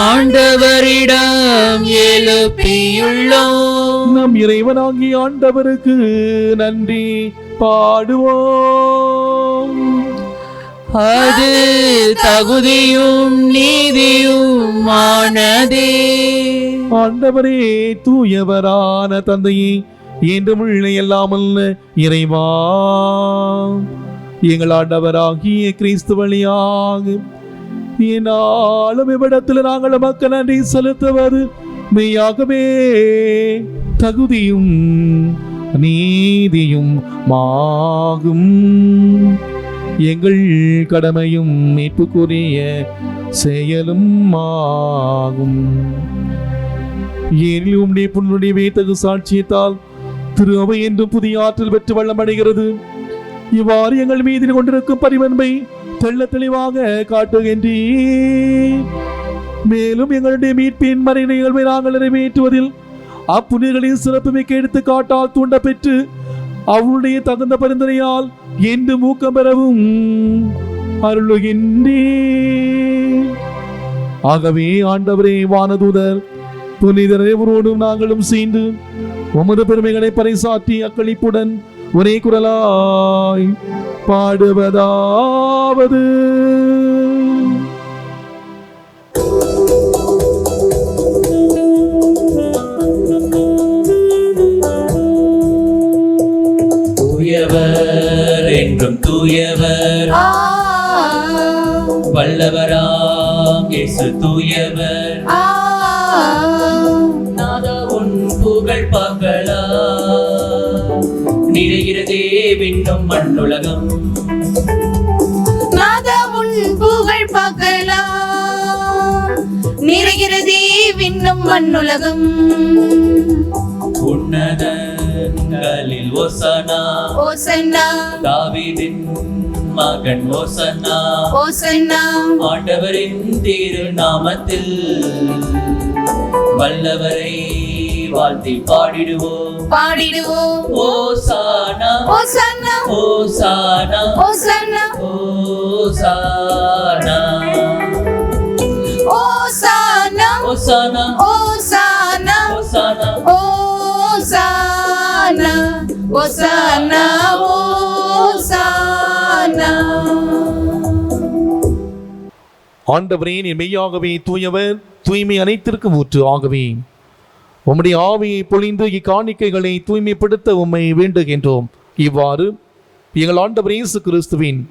ஆண்டவரிடம் எழுப்பியுள்ளோம். நம் இறைவனாகிய ஆண்டவருக்கு நன்றி பாடுவோம். அது தகுதியும் நீதியும் ஆனதே. ஆண்டவரே, தூயவரான தந்தையே, என்றுமுள்ள எல்லாமல் இறைவா, எங்கள் ஆண்டவராகிய கிறிஸ்து வழியாக என்னாலும் இவ்விடத்தில் நாங்கள் நமக்கு நன்றி செலுத்துவது மெய்யாகவே தகுதியும் நீதியும் ஆகும். எங்கள் கடமையும் மீட்புக்குரிய செயலும் ஆகும். ஏனில் உம்முடைய புண்ணுடைய வேத்தகு சாட்சியத்தால் திரு அவை என்றும் புதிய ஆற்றல் பெற்று வள்ளமடைகிறது. இவ்வாறு எங்கள் மீது கொண்டிருக்கும் பரிவன்பை தெள்ள தெளிவாக காட்டுகின்றீர். மேலும் எங்களுடைய மீட்பின் மறை நிகழ்வை நாங்கள் நிறைவேற்றுவதில் அப்புனிகளின் சிறப்புமிக்க எடுத்துக்காட்டால் தூண்ட பெற்று அவருடைய தகுந்த பரிந்துரையால் என்று ஊக்கம் பெறவும் அருளுகின்றீர். ஆகவே ஆண்டவரே, வானதூதர் புனிதர் அனைவரோடும் நாங்களும் சேர்ந்து உமது பெருமைகளை பறைசாற்றி அக்களிப்புடன் ஒரே குரலாய் பாடுவதாவது: தூயவர் என்றும் தூயவர், வல்லவராம் இயேசு தூயவர். நாதா உன் புகழ் பகலா நிறைகிறதே விண்ணும் மண்ணுலகம். நாதா உன் புகழ் பகலா நிறைகிறதே விண்ணும் மண்ணுலகம். உன்னதங்களில் ஓசனா ஓசன்னா, தாவீதின் மகன் ஓசன்னா ஓசன்னா. ஆண்டவரின் திருநாமத்தில் வல்லவரை வாழ்த்தி பாடிடுவோம் பாடிடுவோம். ஓசானா ஓசன்னா, ஓசானா ஓசன்னா, ஓசானா ஓசானா, ஓசானா ஓசானா, ஓசானா ஓசானா, ஓசானா, ஓசானா. ஆண்டவரே, நீர் மெய்யாகவே தூயவர், தூய்மை அனைத்திற்கும் ஊற்று. ஆகவே உம்முடைய ஆவியை பொழிந்து இக்காணிக்கைகளை தூய்மைப்படுத்த உம்மை வேண்டுகின்றோம். இவ்வாறு எங்கள் ஆண்டவர் இயேசு கிறிஸ்துவின்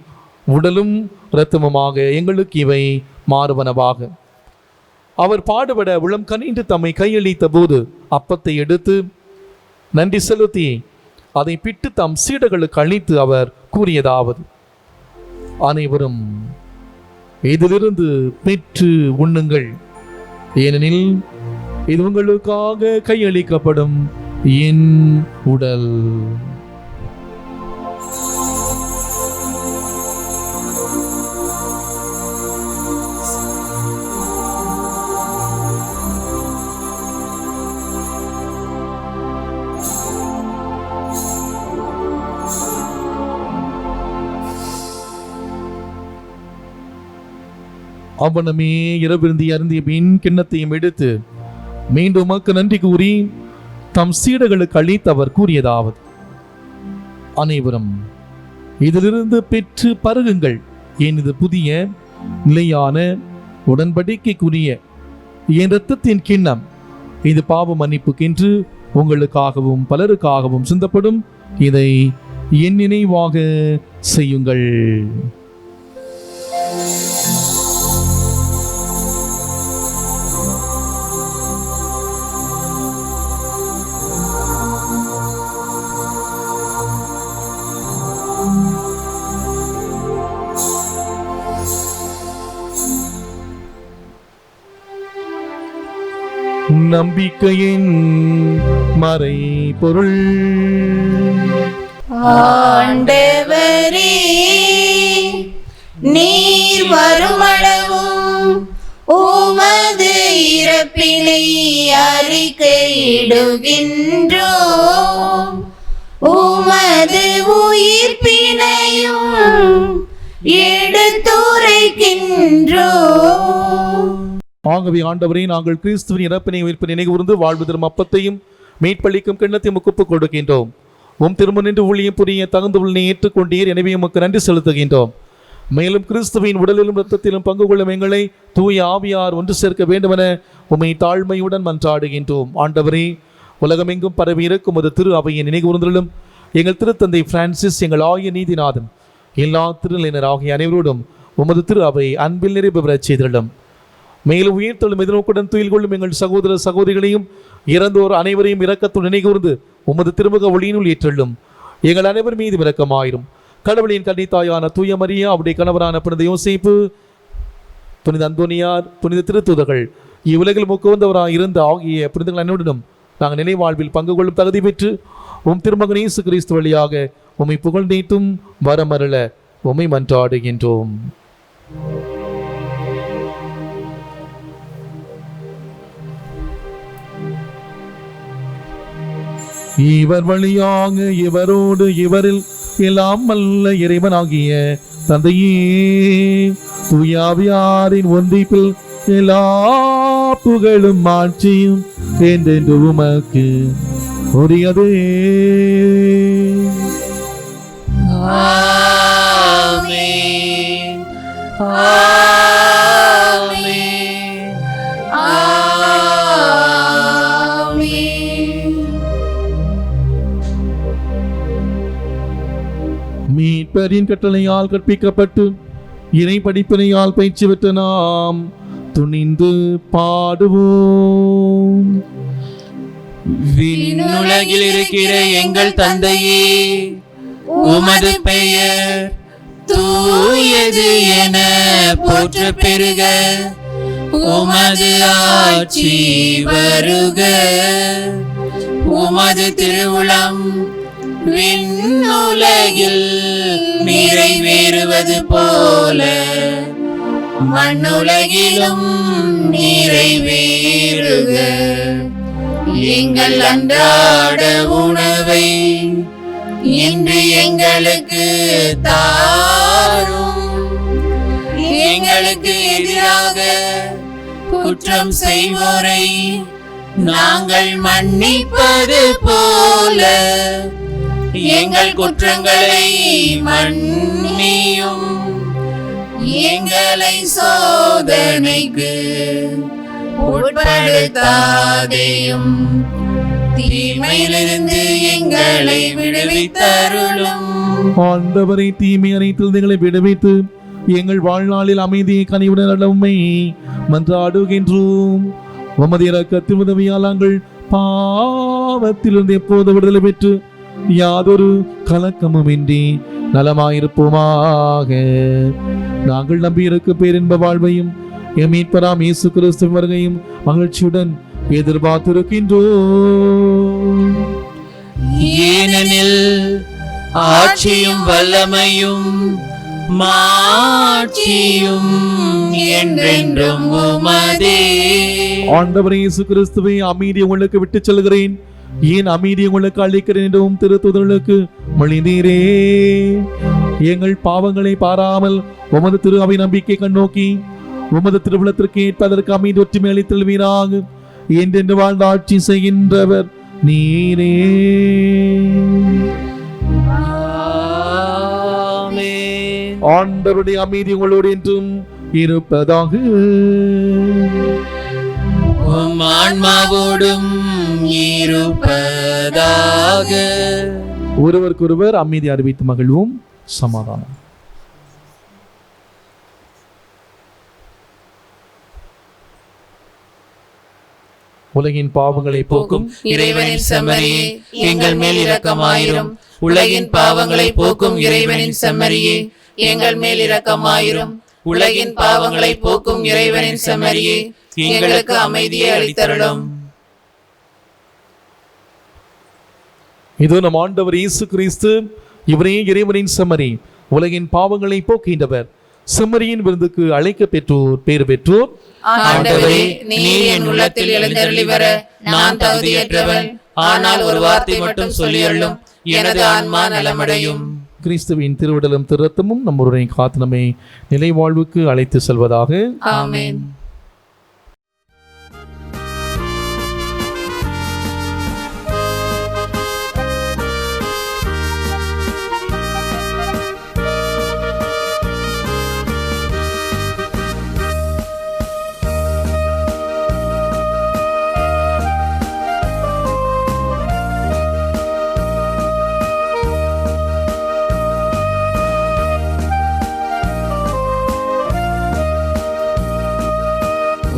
உடலும் இரத்தமுமாக எங்களுக்கு இவை மாறுவனவாக. அவர் பாடுபட உளம் கனிந்து தம்மை கையளித்த போது அப்பத்தை எடுத்து நன்றி செலுத்தி அதை பிட்டு தம் சீடர்களுக்கு அளித்து அவர் கூறியதாவது: அனைவரும் இதிலிருந்து பெற்று உண்ணுங்கள், ஏனெனில் இது உங்களுக்காக கையளிக்கப்படும் என் உடல். அவ்வனமே இரவிருந்தி அருந்திய பின் கிண்ணத்தையும் எடுத்து மீண்டும் உமக்கு நன்றி கூறி தம் சீடர்களுக்கு அளித்து அவர் கூறியதாவது: அனைவரும் இதிலிருந்து பெற்று பருகுங்கள். ஏன் இது புதிய நிலையான உடன்படிக்கைக்குரிய என் இரத்தத்தின் கிண்ணம். இது பாவ மன்னிப்புக்கென்று உங்களுக்காகவும் பலருக்காகவும் சிந்தப்படும். இதை என் நினைவாக செய்யுங்கள். நம்பிக்கையின் மறை பொருள். ஆண்டவரே, நீர் வருமளவும் உமது இறப்பினை அறிக்கையிடுகின்றோம், உமது உயிர்ப்பினையும் எடுத்துரைக்கின்றோம். ஆகவே ஆண்டவரே, நாங்கள் கிறிஸ்துவின் இறப்பினை உயிர்ப்பினை நினைவுகூர்ந்து வாழ்வு தரும் அப்பத்தையும் மீட்பளிக்கும் கிண்ணத்தையும் ஒப்புக் கொடுக்கின்றோம். உம் திரும்ப நின்று ஊழியம் புரிய தகுந்தவளை ஏற்றுக்கொண்டீர். எனவே உமக்கு நன்றி செலுத்துகின்றோம். மேலும் கிறிஸ்துவின் உடலிலும் இரத்தத்திலும் பங்கு கொள்ளும் எங்களை தூய ஆவியார் ஒன்று சேர்க்க வேண்டுமென உம்மை தாழ்மையுடன் மன்றாடுகின்றோம். ஆண்டவரே, உலகமெங்கும் பரவி இருக்கும் ஒரு திரு அவையை நினைவுகூர்ந்தலும் எங்கள் திருத்தந்தை பிரான்சிஸ், எங்கள் ஆகிய நீதிநாதன், எல்லா திருநிலையினர் ஆகிய அனைவரோடும் உமது திரு அவை அன்பில் நிறைவு பெறச் செய்திருளும். மேலும் உயிர்த்தெழும் எதிர்நோக்குடன் துயில் கொள்ளும் எங்கள் சகோதர சகோதரிகளையும் இறந்தோர் அனைவரையும் இரக்கத்துடன் நினைகூர்ந்து உமது திருமுக ஒளியினுள் ஏற்றெள்ளும். எங்கள் அனைவர் மீது இரக்கமாயிரும். கடவுளின் கன்னித்தாயான தூய மரியா, அவருடைய கணவரான புனித யோசேப்பு, புனித அந்தோனியார், புனித திருத்தூதர்கள், இவ்வுலகில் முக்குவந்தவராக இருந்த ஆகிய புனிதங்கள் அனைவருடனும் நாங்கள் நிலை வாழ்வில் பங்கு கொள்ளும் தகுதி பெற்று உம் திருமகன் இயேசு கிறிஸ்து வழியாக உம்மை புகழ்ந்தேத்தும் வரமருள உம்மை மன்றாடுகின்றோம். இவர் வழியாக இவரோடு இவரில் எல்லாம் வல்ல இறைவனாகிய தந்தையே, தூயாவியாரின் ஒன்றிப்பில் எல்லா புகழும் ஆட்சியும் என்றென்று உமக்கு உரியதே. ஆமென். ஆமென். ஆமென். மீட்பரின் கட்டளையால் கற்பிக்கப்பட்டு இறை படிப்பினையால் பயிற்சி பெற்ற நாம் துணிந்து பாடுவோம். விண்ணுலகில் இருக்கிற எங்கள் தந்தையே, உமது பெயர் தூயது என போற்ற பெருக, உமது ஆட்சி வருக, உமது திருவுளம் விண்ணுலகில் நிறைவேறுவது போல மண்ணுலகிலும் நிறைவேறுக. எங்கள் அன்றாட உணவை இன்று எங்களுக்கு தாரும். எங்களுக்கு எதிராக குற்றம் செய்வோரை நாங்கள் மன்னிப்பது போல எங்கள் குற்றங்களை மன்னியும். எங்களை சோதனைக்கு உட்படுத்தாதேயும், தீமையிலிருந்து எங்களை விடுவித்தருளும். ஆண்டவரை, தீமை அனைத்தில் எங்களை விடுவித்து எங்கள் வாழ்நாளில் அமைதியை கனிவுடன் உம்மை மன்றாடுகின்றோம். உமது இரக்கத்தின் உதவியால் நாங்கள் பாவத்திலிருந்து எப்போது விடுதலை பெற்று யாதொரு கலக்கமுமின்றி நலமாயிருப்போமாக. நாங்கள் நம்பியிருக்க பேரின்ப வாழ்வையும் எம் மீட்பராம் இயேசு கிறிஸ்துவின் வருகையும் மகிழ்ச்சியுடன் எதிர்பார்த்திருக்கின்றோம். ஏனெனில் ஆட்சியும் வல்லமையும் மாட்சியும் என்றென்றும் உமதே. ஆண்டவர் இயேசு கிறிஸ்துவை அமைதி உங்களுக்கு விட்டுச் செல்கிறேன், ஏன் அமைதி உங்களுக்கு அளிக்கிறேன் என்றும் திருத்தூதர்களுக்கு மொழிந்தீரே. எங்கள் பாவங்களை பாராமல் உமது திரு அவை நம்பிக்கை கண்ணோக்கி உமது திருவுளத்திற்கு ஏற்பதற்கு அமைதி ஒற்றுமை அளித்தல் வீராக என்றென்று வாழ்ந்து ஆட்சி செய்கின்றவர் நீரே. ஆண்டவருடைய அமைதி உங்களோடு என்றும் இருப்பதாக. உம் ஆன்மாவோடும் இருப்பதாக. ஒருவருக்கொருவர் அமைதி அறிவித்து மகிழ்வும். சமாதானம். உலகின் பாவங்களை போக்கும் இறைவனின் செம்மறியே, எங்கள் மேல் இரக்கமாயிரும். உலகின் பாவங்களை போக்கும் இறைவனின் செம்மறியே, எங்கள் மேல் இரக்கமாயிரும். உலகின் பாவங்களை போக்கும் இறைவனின் செம்மறியே, எங்களுக்கு அமைதியை அளித்தருளும். இது நம் ஆண்டவர் இயேசு கிறிஸ்து, இவரே இறைவனின் செம்மறி, உலகின் பாவங்களை போக்கின்றவர். செம்மறியின் விருந்துக்கு அழைக்க பெற்றோர் பேறு பெற்றோர். ஆண்டவரே, நீர் என் உள்ளத்தில் எழுந்தருளி வர நான் தகுதியற்றவன். ஆனால் ஒரு வார்த்தை மட்டும் சொல்லியருளும், எனது ஆன்மா நலமடையும். கிறிஸ்துவின் திருவிடலும் திருரத்தமும் நம்முடைய காத்து நம்மை நிலை வாழ்வுக்கு அழைத்து செல்வதாக. ஆமென்.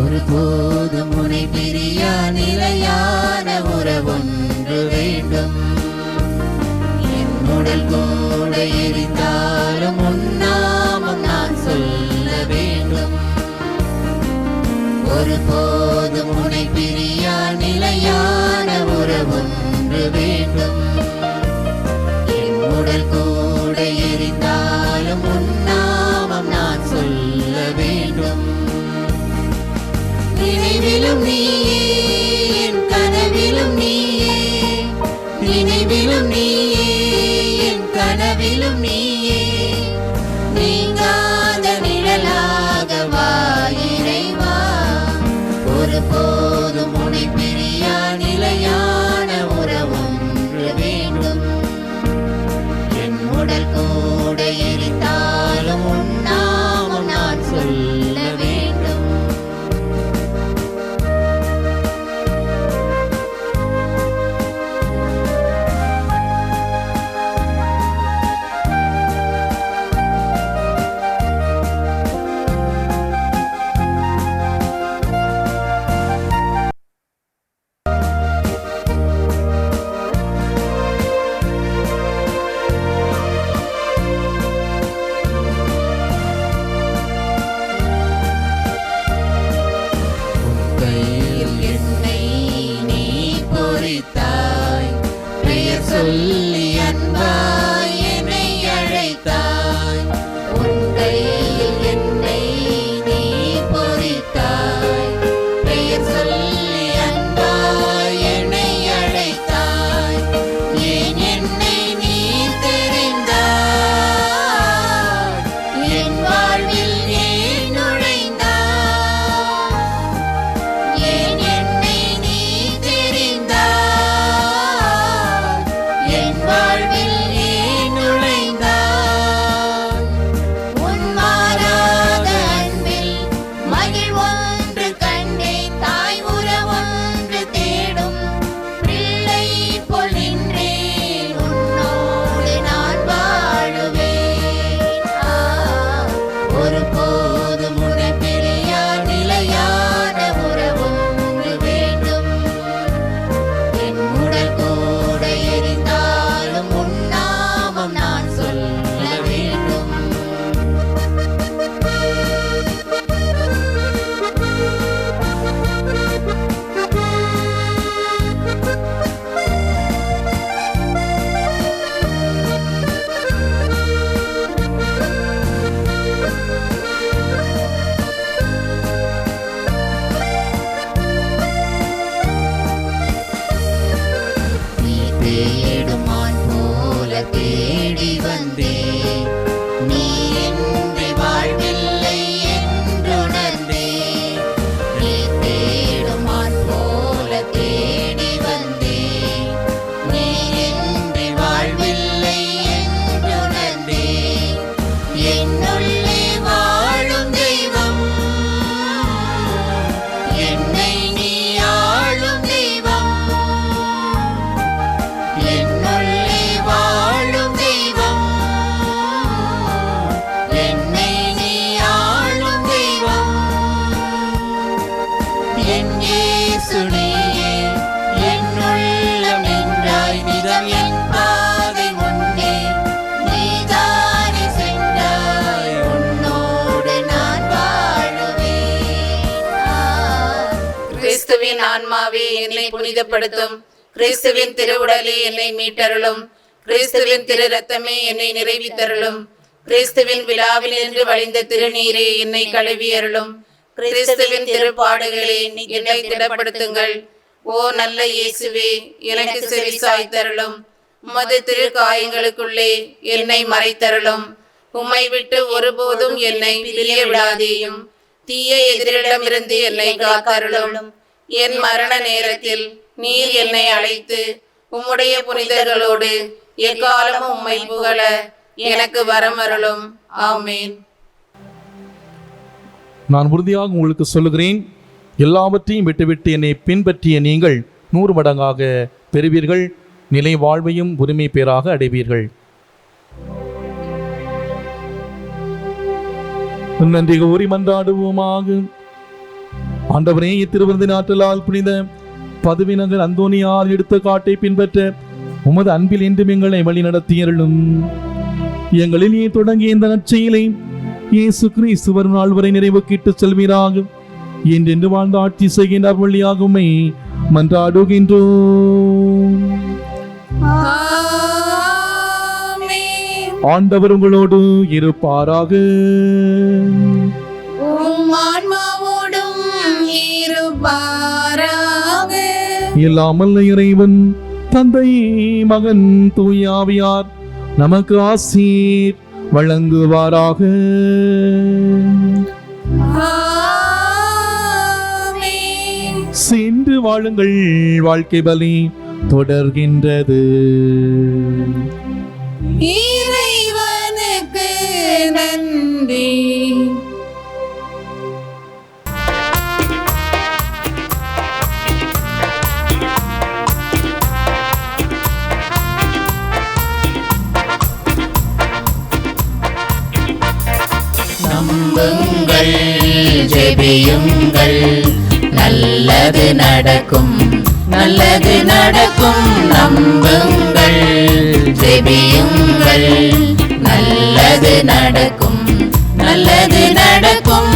ஒருபோதும் உனை பிரியா நிலையான உறவொன்று வேண்டும். என் உடல் கூட எரிந்தாலும் உன்னாமம் நான் சொல்ல வேண்டும். ஒருபோதும் உனை பிரியா நிலையான உறவொன்று வேண்டும். என் உடல் கூட எரிந்தாலும் உன்னாமம் நான் சொல்ல வேண்டும். நினைவிலும் நீயே, என் கனவிலும் நீயே. நினைவிலும் நீயே, என் கனவிலும் நீயே. நீங்காத நிழலாக வா இறைவா. ஒருபோதும் உனை பிரியா நிலையான உறவொன்று வேண்டும். என் உடல் கூட எரித்தாலும் உன்னாமம் நான் சொல்ல வேண்டும். கையில் என்னை நீ பொறித்தாய். பெயர் சொல்லி அன்பாய் என்னை அழைத்தாய். உன் கையில் என்னை நீ பொறித்தாய். பெயர் சொல்லி அன்பாய் என்னை அழைத்தாய். ஏன் என்னை நீ தெரிந்தாய். என் வாழ்வில் ஏன் நுழைந்தாய். ஏன் என்னை நீ தெரிந்தாய். என் கிறிஸ்துவின் ஆன்மாவே என்னை புனிதப்படுத்தும். கிறிஸ்துவின் திருவுடலே என்னை மீட்டருளும். கிறிஸ்துவின் திரு ரத்தமே என்னை நிறைவித்தருளும். கிறிஸ்துவின் விழாவில் என்று வழிந்த திருநீரே என்னை கழுவி அருளும். கிறிஸ்துவின் திருப்பாடுகளே என்னை திடப்படுத்துங்கள். ஓ நல்ல இயேசுவே, எனக்கு செவி சாய்த்தருளும். உமது திரு காயங்களுக்குள்ளே என்னை மறைத்தருளும். உம்மை விட்டு ஒருபோதும் என்னை பிரிய விடாதேயும். தீய எதிரிடமிருந்து என்னை காத்தருளும். என் மரண நேரத்தில் நீர் என்னை அழைத்து உம்முடைய புனிதர்களோடு எக்காலமும் உம்மை புகழ எனக்கு வரமருளும். ஆமேன். நான் உறுதியாக உங்களுக்கு சொல்லுகிறேன், எல்லாவற்றையும் விட்டுவிட்டு என்னை பின்பற்றிய நீங்கள் 100 மடங்காக பெறுவீர்கள், நிலை வாழ்வையும் உரிமை பேராக அடைவீர்கள். நன்றி கூறி மன்றாடுவோமாக. ஆண்டவரே, இத்திருவிருந்தின் ஆற்றலால் புனித பதுவிநகர் அந்தோனியார் எடுத்த காட்டை பின்பற்ற உமது அன்பில் என்றும் எங்களை வழி நடத்தியருளும். எங்களிலேயே தொடங்கிய இந்த நற்செயலை இயேசு கிறிஸ்து வரும் நாள் வரை நிறைவுக்கிட்டு செல்வீராக. என்றென்று வாழ்ந்து ஆட்சி செய்கின்ற வழியாக உம்மை மன்றாடுகின்றோம். ஆண்டவர் உங்களோடு இருப்பாராக. உம் ஆன்மாவோடும் இருப்பாராக. இல்லாமல் இறைவன் தந்தை, மகன், தூயாவியார் நமக்கு ஆசீர் வழங்குவாராக. சென்று வாழுங்கள், வாழ்க்கை பலி தொடர்கின்றது. இறைவனுக்கு நன்றி. நம்புங்கள், ஜெபியுங்கள், நல்லது நடக்கும், நல்லது நடக்கும். நம்புங்கள், ஜெபியுங்கள், நல்லது நடக்கும், நல்லது நடக்கும்.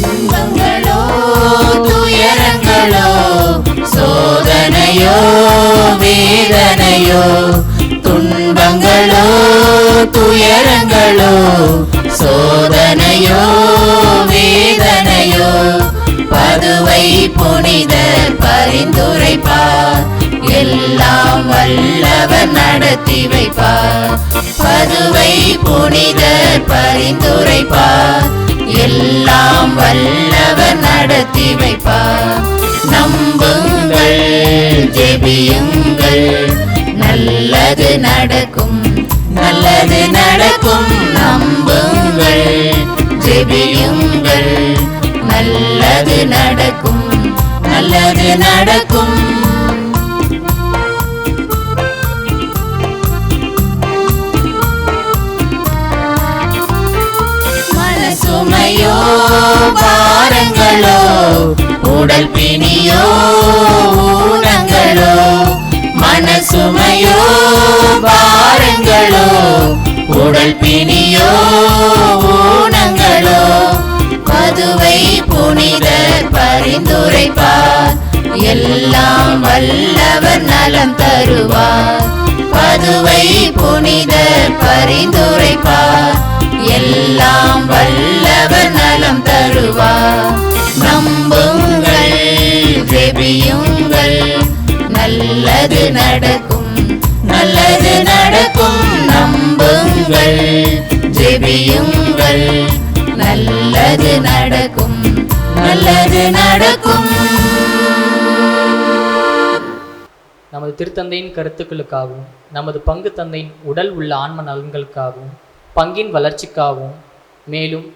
துன்பங்களோ துயரங்களோ சோதனையோ வேதனையோ, துன்பங்களோ துயரங்களோ சோதனையோ வேதனையோ, பதுவை புனிதர் பரிந்துரைப்பார், எல்லாம் வல்லவர் நடத்தி வைப்பார். பதுவை புனிதர் பரிந்துரைப்பார், எல்லாம் வல்லவர் நடத்தி வைப்பார். நம்புங்கள், ஜெபியுங்கள், நல்லது நடக்கும், நல்லது நடக்கும். நம்புங்கள், ஜெபியுங்கள், நல்லது நடக்கும், நல்லது நடக்கும். மனசுமையோ பாரங்களோ உடல் பிணியோ ஊனங்களோ, மனசுமையோ பாரங்களோ உடல் பிணியோ ஊனங்களோ, பதுவை புனிதர் பரிந்துரைப்பார், எல்லாம் வல்லவர் நலம் தருவார். பதுவை புனிதர் பரிந்துரைப்பார், எல்லாம் வல்லவர் நலம் தருவார். நம்புங்கள், ஜெபியுங்கள், நல்லது நடக்கும், நல்லது நடக்கும். நம்புங்கள், ஜெபியுங்கள், நல்லது நடக்கும், நல்லது நடக்கும். நமது திருத்தந்தையின் கருத்துக்களுக்காகவும் நமது பங்கு தந்தையின் உடல் உள்ள ஆன்ம நலன்களுக்காகவும் பங்கின் வளர்ச்சிக்காகவும் மேலும்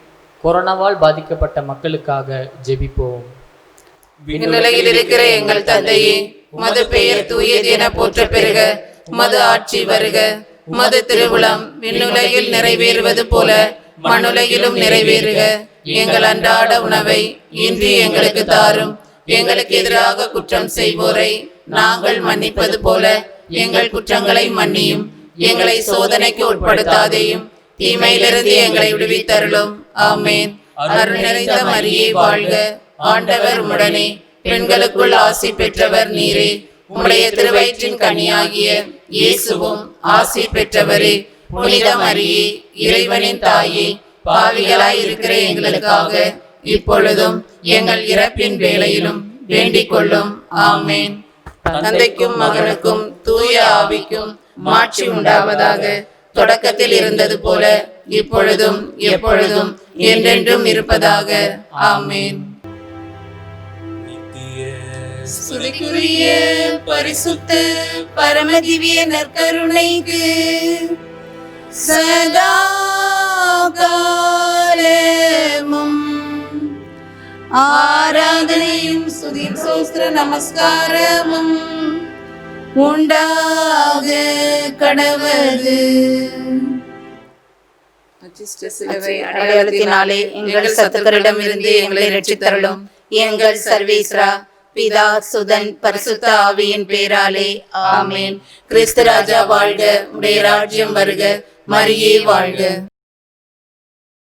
கொரோனாவால் பாதிக்கப்பட்ட மக்களுக்காக ஜெபிப்போம். விண்ணுலகில் இருக்கிற எங்கள் தந்தையே, உமது பெயர் தூயது என போற்ற பெறுக. உமது ஆட்சி வருக. உமது திருவுளம் விண்ணுலகில் நிறைவேறுவது போல மண்ணுலகிலும் நிறைவேறுக. எங்கள் அன்றாட உணவை இன்று எங்களுக்கு தாரும். எங்களுக்கு எதிராக குற்றம் செய்வோரை நாங்கள் மன்னிப்பது போல எங்கள் குற்றங்களை மன்னியும். எங்களை சோதனைக்கு உட்படுத்தாதேயும் தீமையிலிருந்து எங்களை விடுவித்தருளும். ஆமென். அருள் நிறைந்த மரியே வாழ்க, ஆண்டவர் உம்முடனே, பெண்களுக்குள் ஆசி பெற்றவர் நீரே. உம்முடைய திருவயிற்றின் கனியாகிய இயேசுவும் ஆசி பெற்றவரே. புனித மரியே, இறைவனின் தாயே, பாவிகளாய் இருக்கிற எங்களுக்காக இப்பொழுதும் எங்கள் இறப்பின் வேளையிலும் வேண்டிக் கொள்ளும். ஆமென். தந்தைக்கும் மகனுக்கும் தூய ஆவிக்கும் மாட்சி உண்டாவதாக. தொடக்கத்தில் இருந்தது போல இப்பொழுதும் எப்பொழுதும் என்றென்றும் இருப்பதாக. ஆமென். சுதிக்குரிய பரிசுத்த பரமதிவிய நற்கருணைக்கு சதா காலமும் ஆராதனையும் சுதியும் சோஸ்திர நமஸ்காரமும் உண்டாக கடவது. சிலுவை அடையாளத்தினாலே எங்கள் சத்துக்களிடமிருந்து எங்களை ரட்சித்தருளும். எங்கள் சர்வேஸ்வரா, பிதா, சுதன், பரிசுத்த ஆவியின் பேராலே. ஆமென். கிறிஸ்து ராஜா வாழ்க, உடைய ராஜ்யம் வருக. மரியே வாழ்க.